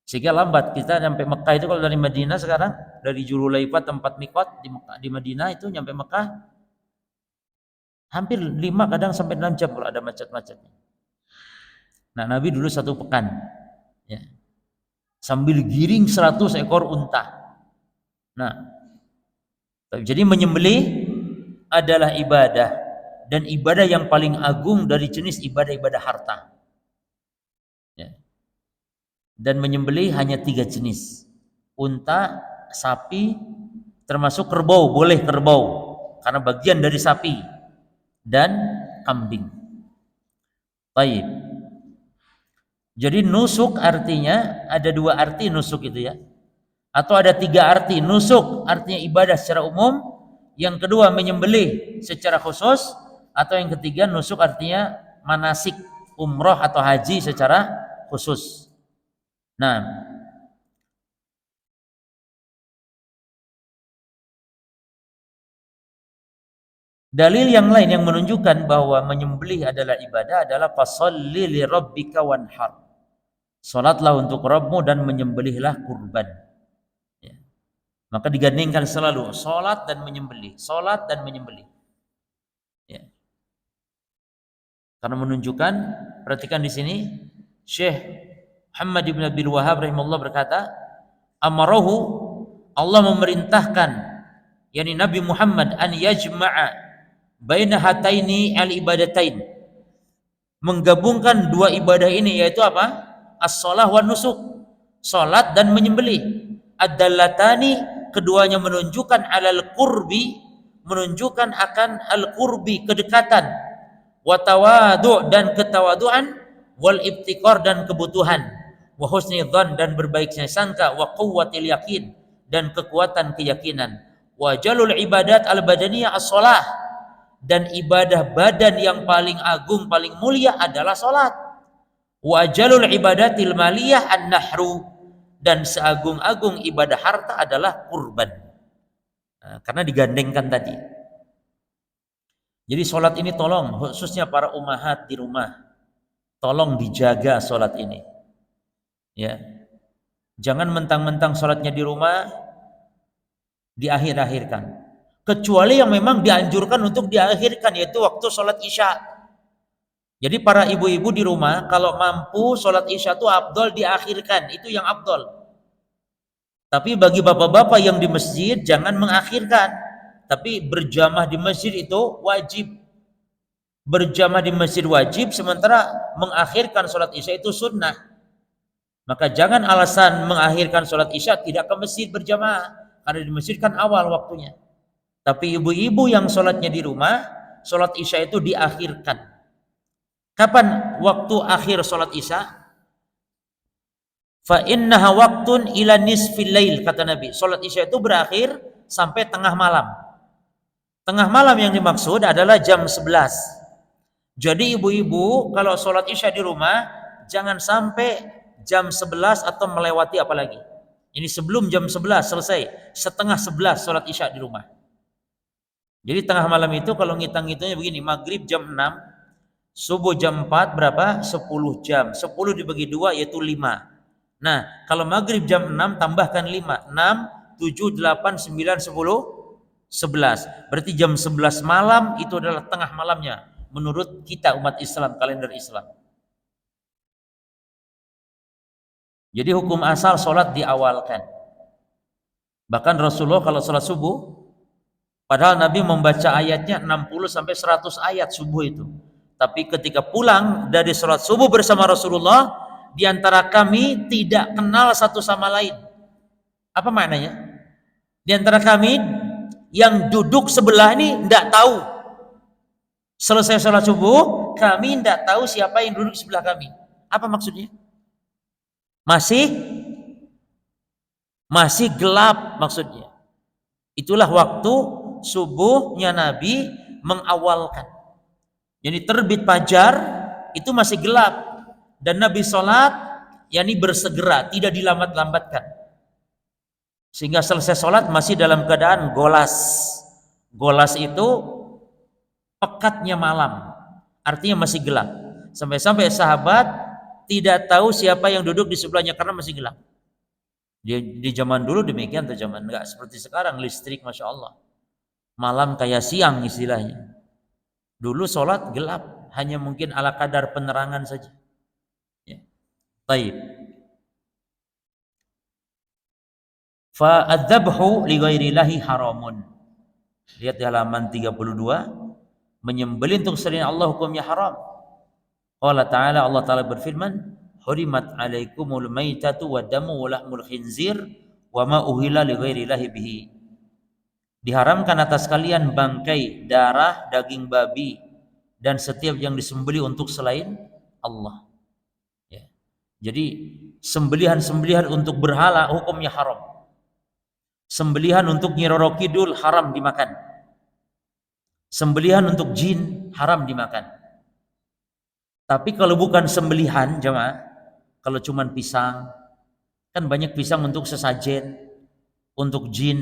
Sehingga lambat kita nyampe Mekah itu. Kalau dari Madinah sekarang, dari Zulhulaifah tempat mikot di Madinah itu nyampe Mekah hampir 5 kadang sampai 6 jam kalau ada macet-macetnya. Nah, Nabi dulu 1 pekan ya, sambil giring 100 ekor unta. Nah, jadi menyembelih adalah ibadah, dan ibadah yang paling agung dari jenis ibadah-ibadah harta ya. Dan menyembelih hanya 3 jenis: unta, sapi, termasuk kerbau, boleh kerbau karena bagian dari sapi, dan kambing. Baik. Jadi nusuk artinya ada 2 arti nusuk itu ya. Atau ada 3 arti. Nusuk artinya ibadah secara umum, yang kedua menyembelih secara khusus, atau yang ketiga nusuk artinya manasik, umroh atau haji secara khusus. Nah, dalil yang lain yang menunjukkan bahwa menyembelih adalah ibadah adalah fasholli li rabbika wanhar. Salatlah untuk Rabbmu dan menyembelihlah kurban. Ya. Maka digandingkan selalu salat dan menyembelih, salat dan menyembelih. Ya. Karena menunjukkan, perhatikan di sini, Syekh Muhammad ibn Abdul Wahhab rahimahullah berkata, amarahu, Allah memerintahkan, yakni Nabi Muhammad, an yajma'a baina hataini al-ibadatain, menggabungkan 2 ibadah ini, yaitu apa? As-shalah wa nusuk, salat dan menyembelih. Ad-dallatani, keduanya menunjukkan alal qurbi, menunjukkan akan al-qurbi, kedekatan, wa tawadu' dan ketawaduan, wal ibtikar dan kebutuhan, wa husni dzan dan berbaiknya sangka, wa quwwatil yakin dan kekuatan keyakinan, wa jalul ibadat al-badaniyah as-shalah, dan ibadah badan yang paling agung, paling mulia adalah salat. Wa jalul ibadatil maliyah an-nahru, dan seagung-agung ibadah harta adalah kurban. Nah, karena digandengkan tadi. Jadi salat ini tolong, khususnya para ummahat di rumah, tolong dijaga salat ini. Ya. Jangan mentang-mentang salatnya di rumah, diakhir-akhirkan. Kecuali yang memang dianjurkan untuk diakhirkan, yaitu waktu sholat isya. Jadi para ibu-ibu di rumah kalau mampu sholat isya itu afdol diakhirkan, itu yang afdol. Tapi bagi bapak-bapak yang di masjid jangan mengakhirkan, tapi berjamaah di masjid itu wajib. Berjamaah di masjid wajib, sementara mengakhirkan sholat isya itu sunnah. Maka jangan alasan mengakhirkan sholat isya tidak ke masjid berjamaah, karena di masjid kan awal waktunya. Tapi ibu-ibu yang sholatnya di rumah, sholat isya itu diakhirkan. Kapan waktu akhir sholat isya? Fa innaha waqtun ila nisfil lail, kata Nabi. Sholat isya itu berakhir sampai tengah malam. Tengah malam yang dimaksud adalah jam 11. Jadi ibu-ibu kalau sholat isya di rumah jangan sampai jam 11 atau melewati apalagi. Ini sebelum jam 11 selesai, setengah 11 sholat isya di rumah. Jadi tengah malam itu kalau ngitung-ngitungnya begini, maghrib jam 6, subuh jam 4 berapa? 10 jam. 10 dibagi 2 yaitu 5. Nah, kalau maghrib jam 6 tambahkan 5. 6, 7, 8, 9, 10, 11. Berarti jam 11 malam itu adalah tengah malamnya menurut kita umat Islam, kalender Islam. Jadi hukum asal sholat diawalkan. Bahkan Rasulullah kalau sholat subuh, padahal Nabi membaca ayatnya 60 sampai 100 ayat subuh itu. Tapi ketika pulang dari sholat subuh bersama Rasulullah, di antara kami tidak kenal satu sama lain. Apa maknanya? Di antara kami yang duduk sebelah ini tidak tahu. Selesai sholat subuh, kami tidak tahu siapa yang duduk sebelah kami. Apa maksudnya? Masih gelap maksudnya. Itulah waktu subuhnya Nabi mengawalkan. Jadi terbit fajar itu masih gelap dan Nabi sholat yakni bersegera, tidak dilambat-lambatkan. Sehingga selesai sholat masih dalam keadaan golas. Golas itu pekatnya malam, artinya masih gelap. Sampai-sampai sahabat tidak tahu siapa yang duduk di sebelahnya karena masih gelap. Di zaman dulu demikian, atau zaman enggak seperti sekarang listrik, masya Allah. Malam kayak siang istilahnya. Dulu sholat gelap, hanya mungkin ala kadar penerangan saja. Ya. Baik. Fa adzabhu li ghairillahi haramun. Lihat di halaman 32, menyembelih untuk selain Allah hukumnya haram. Allah Ta'ala berfirman, hurimat alaikumul maitatu wa damu wa lahmul khinzir wa ma uhilla li ghairillahi bihi. Diharamkan atas kalian bangkai, darah, daging babi dan setiap yang disembelih untuk selain Allah. Ya. Jadi sembelihan-sembelihan untuk berhala hukumnya haram. Sembelihan untuk Nyi Roro Kidul haram dimakan. Sembelihan untuk jin haram dimakan. Tapi kalau bukan sembelihan, jemaah, kalau cuman pisang, kan banyak pisang untuk sesajen, untuk jin,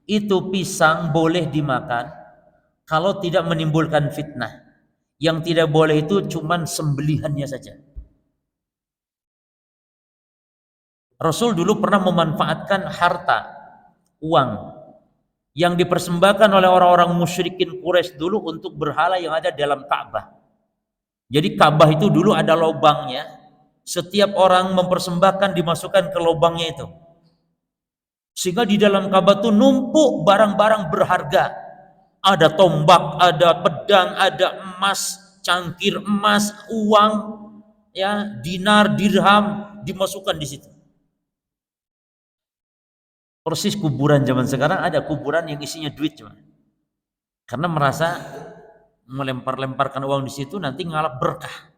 itu pisang boleh dimakan kalau tidak menimbulkan fitnah. Yang tidak boleh itu cuman sembelihannya saja. Rasul dulu pernah memanfaatkan harta, uang yang dipersembahkan oleh orang-orang musyrikin Quraisy dulu untuk berhala yang ada dalam Ka'bah. Jadi Ka'bah itu dulu ada lubangnya, setiap orang mempersembahkan dimasukkan ke lubangnya itu. Sehingga di dalam Ka'bah itu numpuk barang-barang berharga. Ada tombak, ada pedang, ada emas, cangkir emas, uang, ya, dinar, dirham dimasukkan di situ. Persis kuburan zaman sekarang, ada kuburan yang isinya duit cuma. Karena merasa melempar-lemparkan uang di situ nanti ngalap berkah.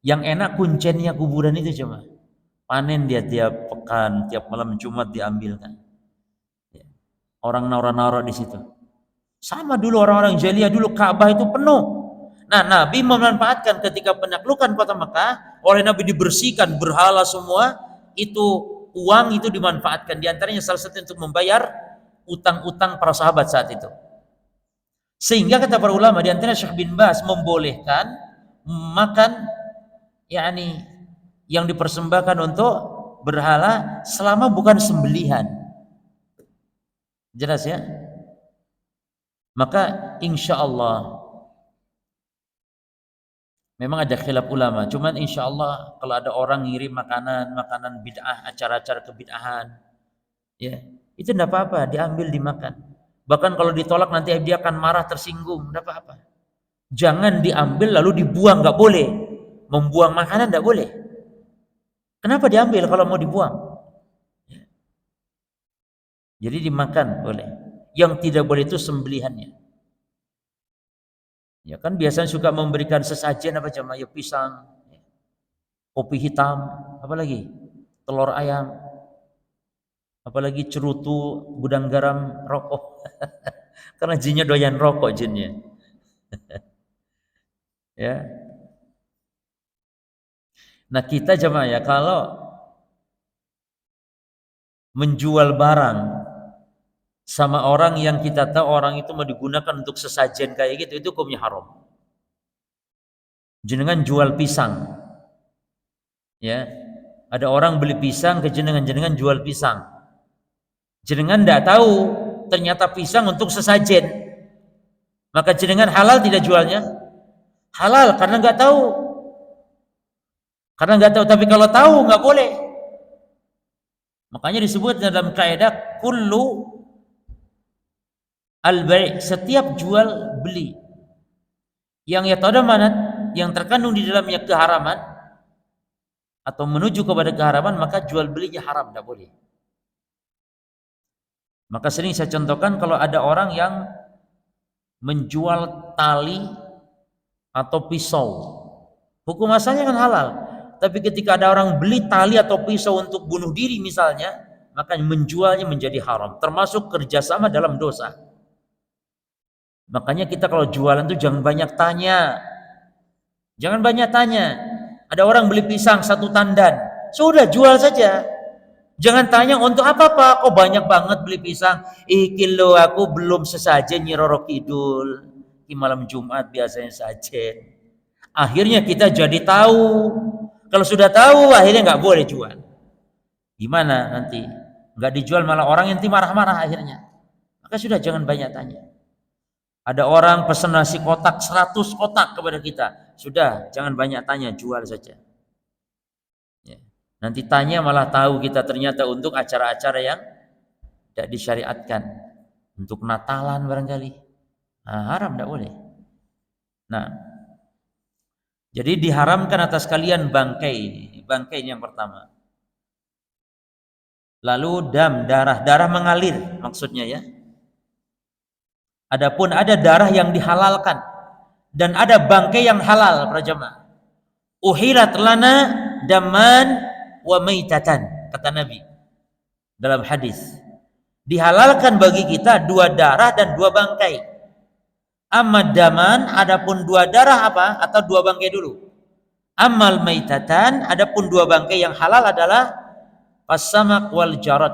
Yang enak kuncennya kuburan itu cuma. Panen dia tiap pekan, tiap malam Jumat diambilkan. Orang naura-naura di situ. Sama dulu orang-orang jahiliyah dulu, Ka'bah itu penuh. Nah, Nabi memanfaatkan ketika penaklukan kota Mekah, oleh Nabi dibersihkan berhala semua, itu uang itu dimanfaatkan. Di antaranya salah satu untuk membayar utang-utang para sahabat saat itu. Sehingga kata para ulama, di antara Syekh bin Baz membolehkan makan yakni yang dipersembahkan untuk berhala selama bukan sembelihan. Jelas ya? Maka insya Allah memang ada khilaf ulama, cuman insya Allah kalau ada orang ngirim makanan bid'ah, acara-acara kebid'ahan, ya itu tidak apa-apa, diambil dimakan. Bahkan kalau ditolak nanti dia akan marah tersinggung, tidak apa-apa. Jangan diambil lalu dibuang, nggak boleh. Membuang makanan tidak boleh. Kenapa diambil kalau mau dibuang? Jadi dimakan boleh. Yang tidak boleh itu sembelihannya. Ya kan biasanya suka memberikan sesajen apa jemaah, ya pisang, kopi hitam, apalagi telur ayam, apalagi cerutu, gudang garam, rokok. Karena jinnya doyan rokok jinnya. Ya. Nah kita jemaah ya kalau menjual barang sama orang yang kita tahu orang itu mau digunakan untuk sesajen kayak gitu, itu hukumnya haram. Jenengan jual pisang, ya ada orang beli pisang ke jenengan, jenengan jual pisang, jenengan tidak tahu ternyata pisang untuk sesajen, maka jenengan halal tidak jualnya? Halal karena nggak tahu, tapi kalau tahu nggak boleh. Makanya disebut dalam kaidah kullu al-bai', setiap jual beli yang yatadamanat, yang terkandung di dalamnya keharaman atau menuju kepada keharaman, maka jual belinya haram, tidak boleh. Maka sering saya contohkan kalau ada orang yang menjual tali atau pisau, hukum asalnya kan halal. Tapi ketika ada orang beli tali atau pisau untuk bunuh diri misalnya, maka menjualnya menjadi haram, termasuk kerjasama dalam dosa. Makanya kita kalau jualan tuh jangan banyak tanya. Jangan banyak tanya. Ada orang beli pisang satu tandan, sudah jual saja. Jangan tanya untuk apa Pak, kok banyak banget beli pisang. Iki lo aku belum sesajen Nyi Roro Kidul. Di malam Jumat biasanya sajen. Akhirnya kita jadi tahu. Kalau sudah tahu akhirnya nggak boleh jual. Gimana nanti? Nggak dijual malah orang nanti marah-marah akhirnya. Maka sudah jangan banyak tanya. Ada orang pesan nasi kotak 100 kotak kepada kita. Sudah, jangan banyak tanya, jual saja. Ya. Nanti tanya malah tahu kita ternyata untuk acara-acara yang tidak disyariatkan. Untuk Natalan barangkali. Nah, haram, tidak boleh. Nah, jadi diharamkan atas kalian bangkai. Bangkai yang pertama. Lalu dam, darah mengalir maksudnya ya. Adapun ada darah yang dihalalkan dan ada bangkai yang halal para jemaah. Uhilat lana daman wa maitatan, kata Nabi dalam hadis. Dihalalkan bagi kita 2 darah dan 2 bangkai. Amma daman, adapun 2 darah apa? Atau 2 bangkai dulu. Amal maitatan, adapun 2 bangkai yang halal adalah as-samak wal jarad.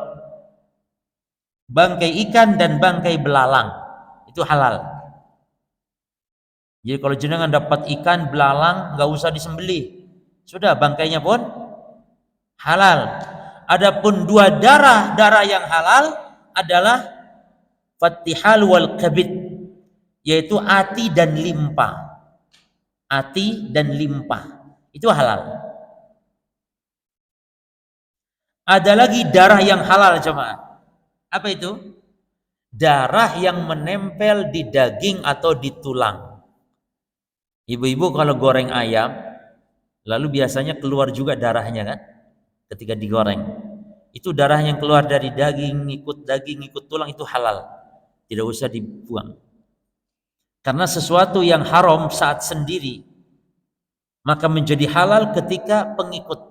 Bangkai ikan dan bangkai belalang. Itu halal. Jadi kalau jenengan dapat ikan belalang nggak usah disembelih, sudah bangkainya pun halal. Adapun 2 darah yang halal adalah fatihal wal kabid, yaitu ati dan limpa. Ati dan limpa itu halal. Ada lagi darah yang halal jemaah. Apa itu? Darah yang menempel di daging atau di tulang. Ibu-ibu kalau goreng ayam, lalu biasanya keluar juga darahnya kan? Ketika digoreng. Itu darah yang keluar dari daging, ikut tulang, itu halal. Tidak usah dibuang. Karena sesuatu yang haram saat sendiri, maka menjadi halal ketika pengikut.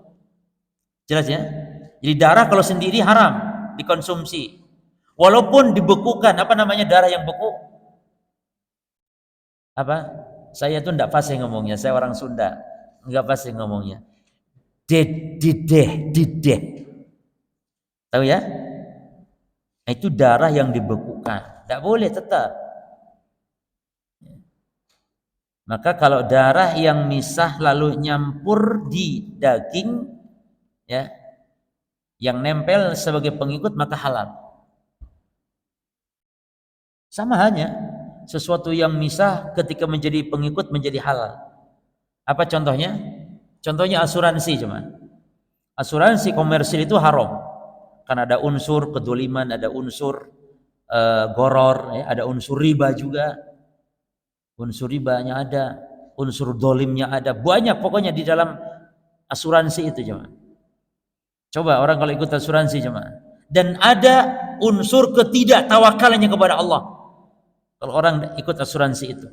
Jelas ya? Jadi darah kalau sendiri haram dikonsumsi. Walaupun dibekukan, apa namanya darah yang beku? Apa? Saya tuh enggak fasih ngomongnya, saya orang Sunda. Enggak fasih ngomongnya. Dideh. Tahu ya? Nah, itu darah yang dibekukan. Enggak boleh tetap. Maka kalau darah yang misah lalu nyampur di daging, ya, yang nempel sebagai pengikut, maka halal. Sama hanya sesuatu yang misah ketika menjadi pengikut menjadi halal. Apa contohnya? Contohnya asuransi cuma. Asuransi komersil itu haram. Karena ada unsur kedoliman, ada unsur goror, ya, ada unsur riba juga. Unsur ribanya ada, unsur dolimnya ada. Banyak pokoknya di dalam asuransi itu cuma. Coba orang kalau ikut asuransi cuma. Dan ada unsur ketidaktawakalannya kepada Allah. Kalau orang ikut asuransi itu.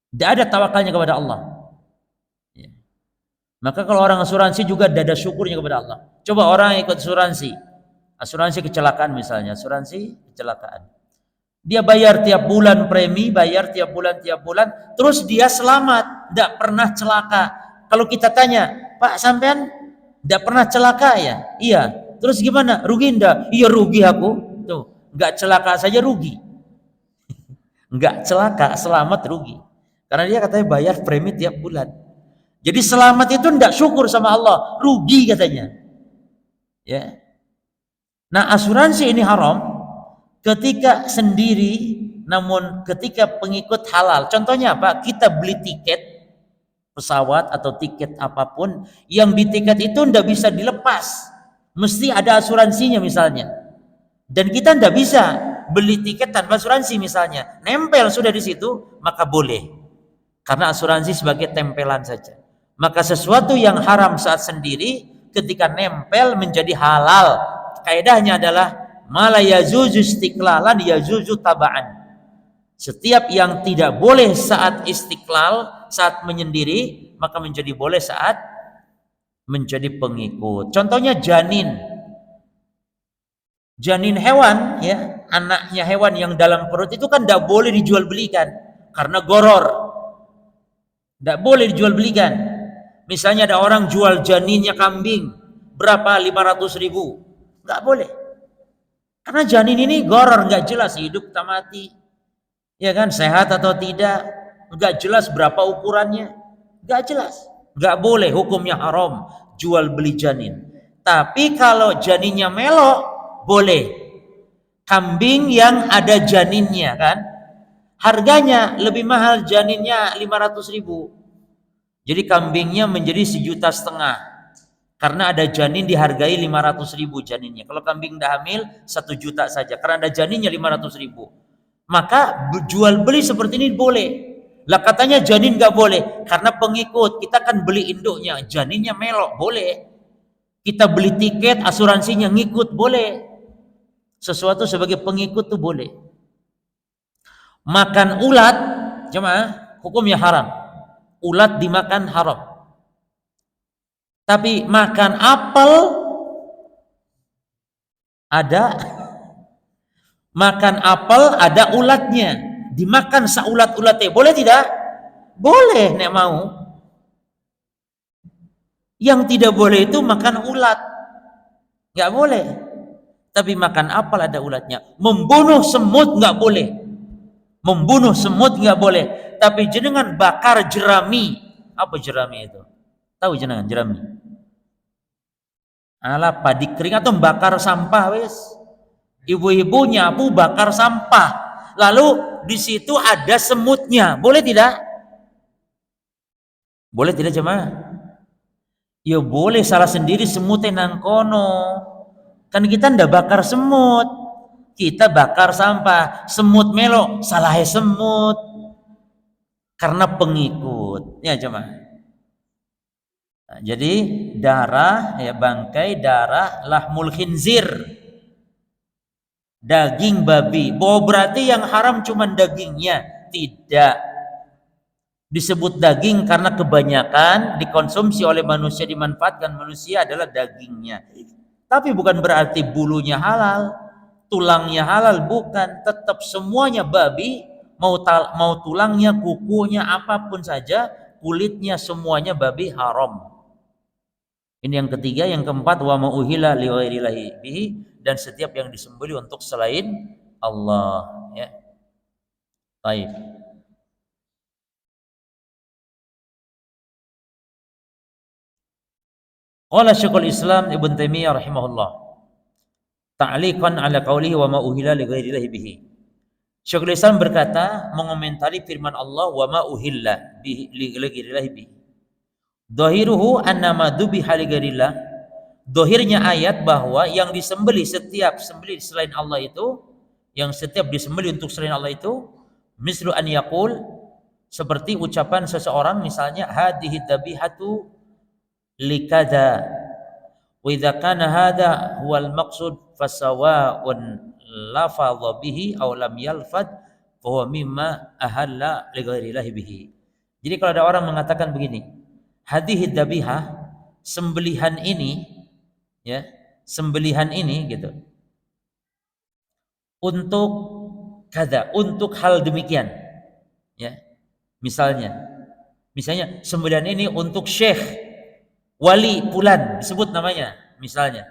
Tidak ada tawakalnya kepada Allah. Ya. Maka kalau orang asuransi juga tidak ada syukurnya kepada Allah. Coba orang ikut asuransi. Asuransi kecelakaan misalnya. Asuransi kecelakaan. Dia bayar tiap bulan premi, bayar tiap bulan, terus dia selamat, tidak pernah celaka. Kalau kita tanya, Pak sampean tidak pernah celaka ya? Iya. Terus gimana? Rugi enggak? Iya rugi aku. Tuh, nggak celaka saja rugi. Nggak celaka, selamat rugi. Karena dia katanya bayar premi tiap bulan. Jadi selamat itu tidak syukur sama Allah, rugi katanya. Ya. Nah asuransi ini haram. Ketika sendiri, namun ketika pengikut halal. Contohnya apa? Kita beli tiket pesawat atau tiket apapun, yang di tiket itu tidak bisa dilepas. Mesti ada asuransinya misalnya. Dan kita tidak bisa beli tiket tanpa asuransi misalnya. Nempel sudah di situ, maka boleh. Karena asuransi sebagai tempelan saja. Maka sesuatu yang haram saat sendiri, ketika nempel menjadi halal. Kaidahnya adalah mala yajuzu istiqlalan yajuzu taba'an. Setiap yang tidak boleh saat istiqlal, saat menyendiri, maka menjadi boleh saat menjadi pengikut. Contohnya janin. Janin hewan, ya, anaknya hewan yang dalam perut itu kan tidak boleh dijual belikan karena goror. Tidak boleh dijual belikan. Misalnya ada orang jual janinnya kambing berapa? 500.000. Nggak boleh. Karena janin ini goror, nggak jelas hidup tak mati, ya kan, sehat atau tidak, nggak jelas berapa ukurannya, nggak jelas, nggak boleh, hukumnya haram jual beli janin. Tapi kalau janinnya melok boleh. Kambing yang ada janinnya kan, harganya lebih mahal janinnya 500.000. Jadi kambingnya menjadi 1,5 juta. Karena ada janin dihargai 500.000 janinnya. Kalau kambing dah hamil 1 juta saja. Karena ada janinnya 500.000. Maka jual beli seperti ini boleh. Lah katanya janin nggak boleh karena pengikut. Kita kan beli induknya, janinnya melok boleh. Kita beli tiket asuransinya ngikut boleh. Sesuatu sebagai pengikut tuh boleh. Makan ulat, jemaah, hukumnya haram. Ulat dimakan haram. Tapi makan apel ada, makan apel ada ulatnya, dimakan saulat-ulatnya, boleh tidak? Boleh nek mau. Yang tidak boleh itu makan ulat, nggak boleh. Tapi makan apel ada ulatnya. Membunuh semut nggak boleh. Membunuh semut nggak boleh. Tapi jenengan bakar jerami. Apa jerami itu? Tahu jenengan jerami? Alah padi kering atau bakar sampah wes. Ibu-ibu nyapu bakar sampah. Lalu di situ ada semutnya. Boleh tidak? Boleh tidak jemaah? Ya boleh, salah sendiri semutnya nang kono. Kan kita ndak bakar semut. Kita bakar sampah. Semut melok, salahnya semut. Karena pengikut. Ya jemaah. Nah, jadi darah, ya bangkai, darah, lahmul khinzir, daging babi. Oh berarti yang haram cuma dagingnya? Tidak. Disebut daging karena kebanyakan dikonsumsi oleh manusia, dimanfaatkan manusia adalah dagingnya. Tapi bukan berarti bulunya halal, tulangnya halal, bukan. Tetap semuanya babi, mau tulangnya, kukunya, apapun saja, kulitnya semuanya babi haram. Ini yang ketiga. Yang keempat, wa mauhila li ghairillahi bihi, dan setiap yang disembelih untuk selain Allah, ya. Baik. Qala Syekhul Islam Ibn Taimiyah rahimahullah ta'liqan ala qawlihi wa mauhila li ghairillahi bihi. Syekhul Islam berkata mengomentari firman Allah wa ma uhilla bihi li ghairillah bi. Dhahiruhu annama dubiha li ghairillah. Dohirnya ayat bahwa yang disembelih setiap sembelih selain Allah itu, yang setiap disembelih untuk selain Allah itu, mislu an yaqul, seperti ucapan seseorang misalnya hadhihi dzabihatu likada wa idza kana hadha huwal maqsud fasawa'un lafadha bihi aw lam yalfad fa huwa mimma ahalla li ghairillahi bihi. Jadi kalau ada orang mengatakan begini, hadhihi dzabihah, sembelihan ini, ya, sembelihan ini gitu, untuk kada, untuk hal demikian, ya. Misalnya sembelihan ini untuk syekh wali fulan, disebut namanya misalnya.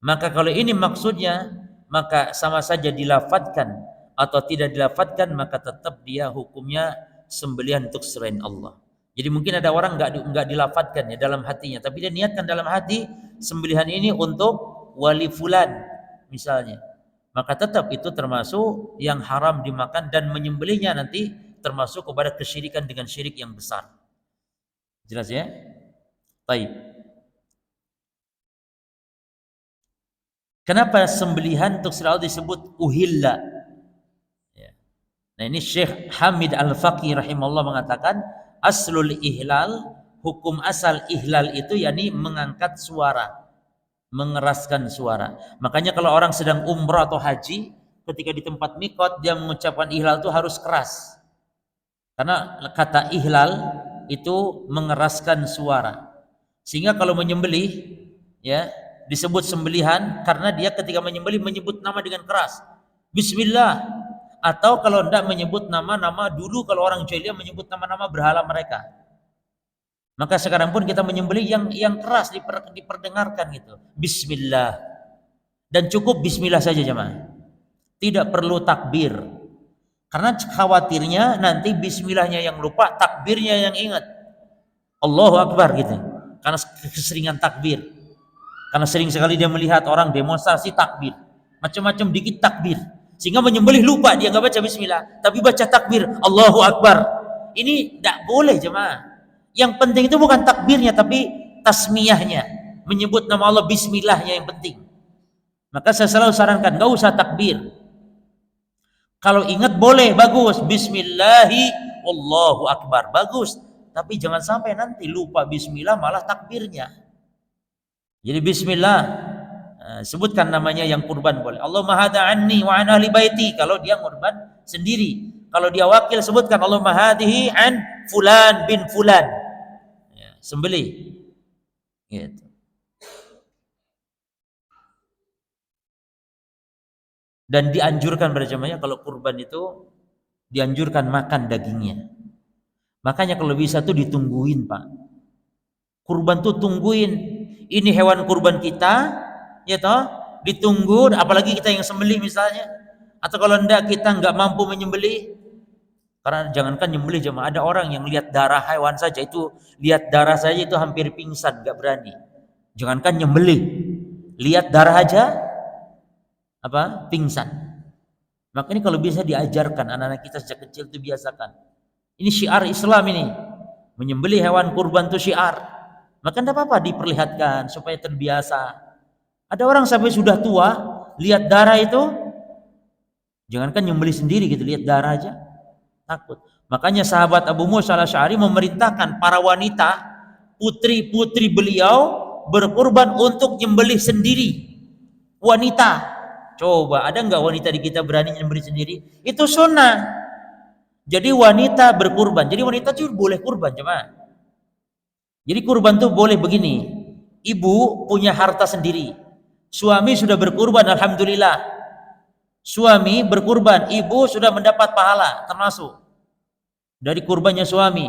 Maka kalau ini maksudnya, maka sama saja dilafadzkan atau tidak dilafadzkan, maka tetap dia hukumnya sembelihan untuk selain Allah. Jadi mungkin ada orang nggak dilafadzkan ya dalam hatinya, tapi dia niatkan dalam hati sembelihan ini untuk wali fulan misalnya. Maka tetap itu termasuk yang haram dimakan, dan menyembelihnya nanti termasuk kepada kesyirikan dengan syirik yang besar. Jelas ya? Baik. Kenapa sembelihan untuk selain Allah disebut uhilla? Ya. Nah ini Syekh Hamid Al-Faqih rahimahullah mengatakan aslul ihlal, hukum asal ihlal itu yakni mengangkat suara, mengeraskan suara. Makanya kalau orang sedang umrah atau haji, ketika di tempat mikot dia mengucapkan ihlal itu harus keras. Karena kata ihlal itu mengeraskan suara. Sehingga kalau menyembelih, ya, disebut sembelihan karena dia ketika menyembelih menyebut nama dengan keras. Bismillah. Atau kalau tidak menyebut nama-nama, dulu kalau orang jahiliyah menyebut nama-nama berhala mereka. Maka sekarang pun kita menyembelih yang keras diperdengarkan gitu. Bismillah. Dan cukup bismillah saja jemaah. Tidak perlu takbir. Karena khawatirnya nanti bismillahnya yang lupa, takbirnya yang ingat. Allahu Akbar gitu. Karena keseringan takbir. Karena sering sekali dia melihat orang demonstrasi takbir. Macam-macam dikit takbir. Sehingga menyembelih lupa, dia nggak baca bismillah. Tapi baca takbir, Allahu Akbar. Ini tidak boleh jemaah. Yang penting itu bukan takbirnya, tapi tasmiyahnya. Menyebut nama Allah, bismillahnya yang penting. Maka saya selalu sarankan, nggak usah takbir. Kalau ingat boleh, bagus. Bismillahi, Allahu Akbar. Bagus. Tapi jangan sampai nanti lupa bismillah malah takbirnya. Jadi bismillah, sebutkan namanya yang kurban boleh. Allahumma hadha anni wa an ahli baiti, kalau dia kurban sendiri. Kalau dia wakil sebutkan Allahumma hadhihi an fulan bin fulan. Ya, sembelih. Gitu. Dan dianjurkan pada jamaahnya kalau kurban itu dianjurkan makan dagingnya. Makanya kalau bisa tuh ditungguin, Pak. Kurban tuh tungguin. Ini hewan kurban kita, ya toh, ditunggu, apalagi kita yang sembelih misalnya. Atau kalau enggak kita enggak mampu menyembelih. Karena jangankan nyembelih jemaah, ada orang yang lihat darah hewan saja itu, lihat darah saja itu hampir pingsan, enggak berani. Jangankan nyembelih, lihat darah aja apa? Pingsan. Makanya kalau bisa diajarkan anak-anak kita sejak kecil itu biasakan. Ini syiar Islam ini. Menyembelih hewan kurban itu syiar. Maka tidak apa-apa diperlihatkan supaya terbiasa. Ada orang sampai sudah tua, lihat darah itu, jangankan nyembelih sendiri gitu, lihat darah aja takut. Makanya sahabat Abu Musa al-Asy'ari memerintahkan para wanita, putri-putri beliau berkurban untuk nyembelih sendiri. Wanita. Coba ada nggak wanita di kita berani nyembelih sendiri? Itu sunnah. Jadi wanita berkurban. Jadi wanita juga boleh kurban jemaah. Jadi kurban tuh boleh begini. Ibu punya harta sendiri. Suami sudah berkurban, alhamdulillah. Suami berkurban, ibu sudah mendapat pahala termasuk dari kurbannya suami.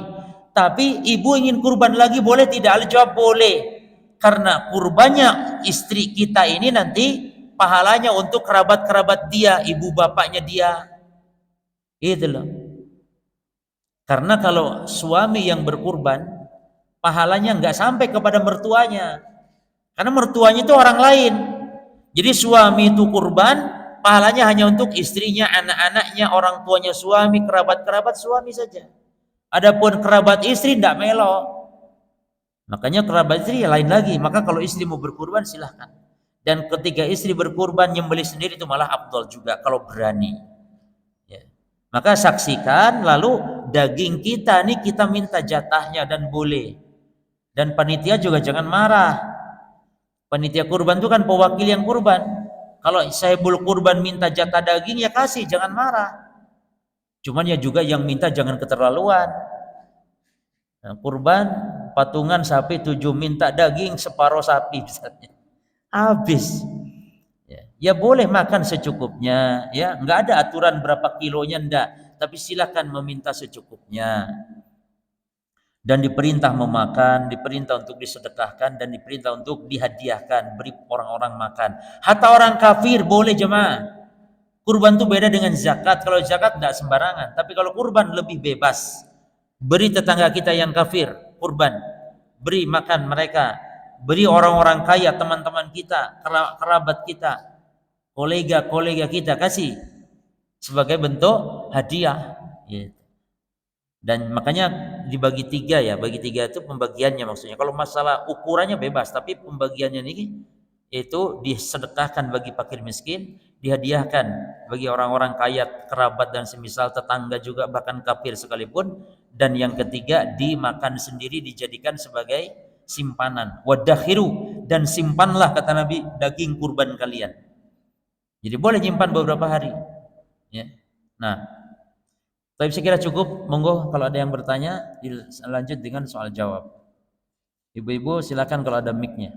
Tapi ibu ingin kurban lagi boleh tidak? Al-jawab boleh. Karena kurbannya istri kita ini nanti pahalanya untuk kerabat-kerabat dia, ibu bapaknya dia. Itu loh. Karena kalau suami yang berkurban, pahalanya nggak sampai kepada mertuanya. Karena mertuanya itu orang lain. Jadi suami itu kurban, pahalanya hanya untuk istrinya, anak-anaknya, orang tuanya suami, kerabat-kerabat suami saja. Adapun kerabat istri tidak melo. Makanya kerabat istri ya lain lagi. Maka kalau istri mau berkurban silahkan. Dan ketika istri berkurban nyembelih sendiri itu malah afdal juga kalau berani. Ya. Maka saksikan, lalu daging kita nih kita minta jatahnya dan boleh. Dan panitia juga jangan marah. Panitia kurban itu kan pewakil yang kurban. Kalau sahibul kurban minta jatah daging ya kasih, jangan marah. Cuman ya juga yang minta jangan keterlaluan. Nah, kurban patungan sapi 7 minta daging separuh sapi misalnya. Habis. Ya boleh makan secukupnya, ya nggak ada aturan berapa kilonya ndak, tapi silakan meminta secukupnya. Dan diperintah memakan, diperintah untuk disedekahkan, dan diperintah untuk dihadiahkan, beri orang-orang makan. Hatta orang kafir boleh jemaah. Kurban itu beda dengan zakat. Kalau zakat tidak sembarangan, tapi kalau kurban lebih bebas. Beri tetangga kita yang kafir kurban, beri makan mereka, beri orang-orang kaya, teman-teman kita, kerabat kita, kolega-kolega kita, kasih sebagai bentuk hadiah. Dan makanya dibagi 3 ya, bagi 3 itu pembagiannya maksudnya. Kalau masalah ukurannya bebas, tapi pembagiannya ini itu disedekahkan bagi fakir miskin, dihadiahkan bagi orang-orang kaya, kerabat dan semisal, tetangga juga, bahkan kafir sekalipun. Dan yang ketiga dimakan sendiri, dijadikan sebagai simpanan. Wadakhiru, dan simpanlah kata Nabi daging kurban kalian. Jadi boleh nyimpan beberapa hari. Ya. Nah, tapi saya kira cukup. Monggo kalau ada yang bertanya, lanjut dengan soal jawab. Ibu-ibu silakan kalau ada mic-nya.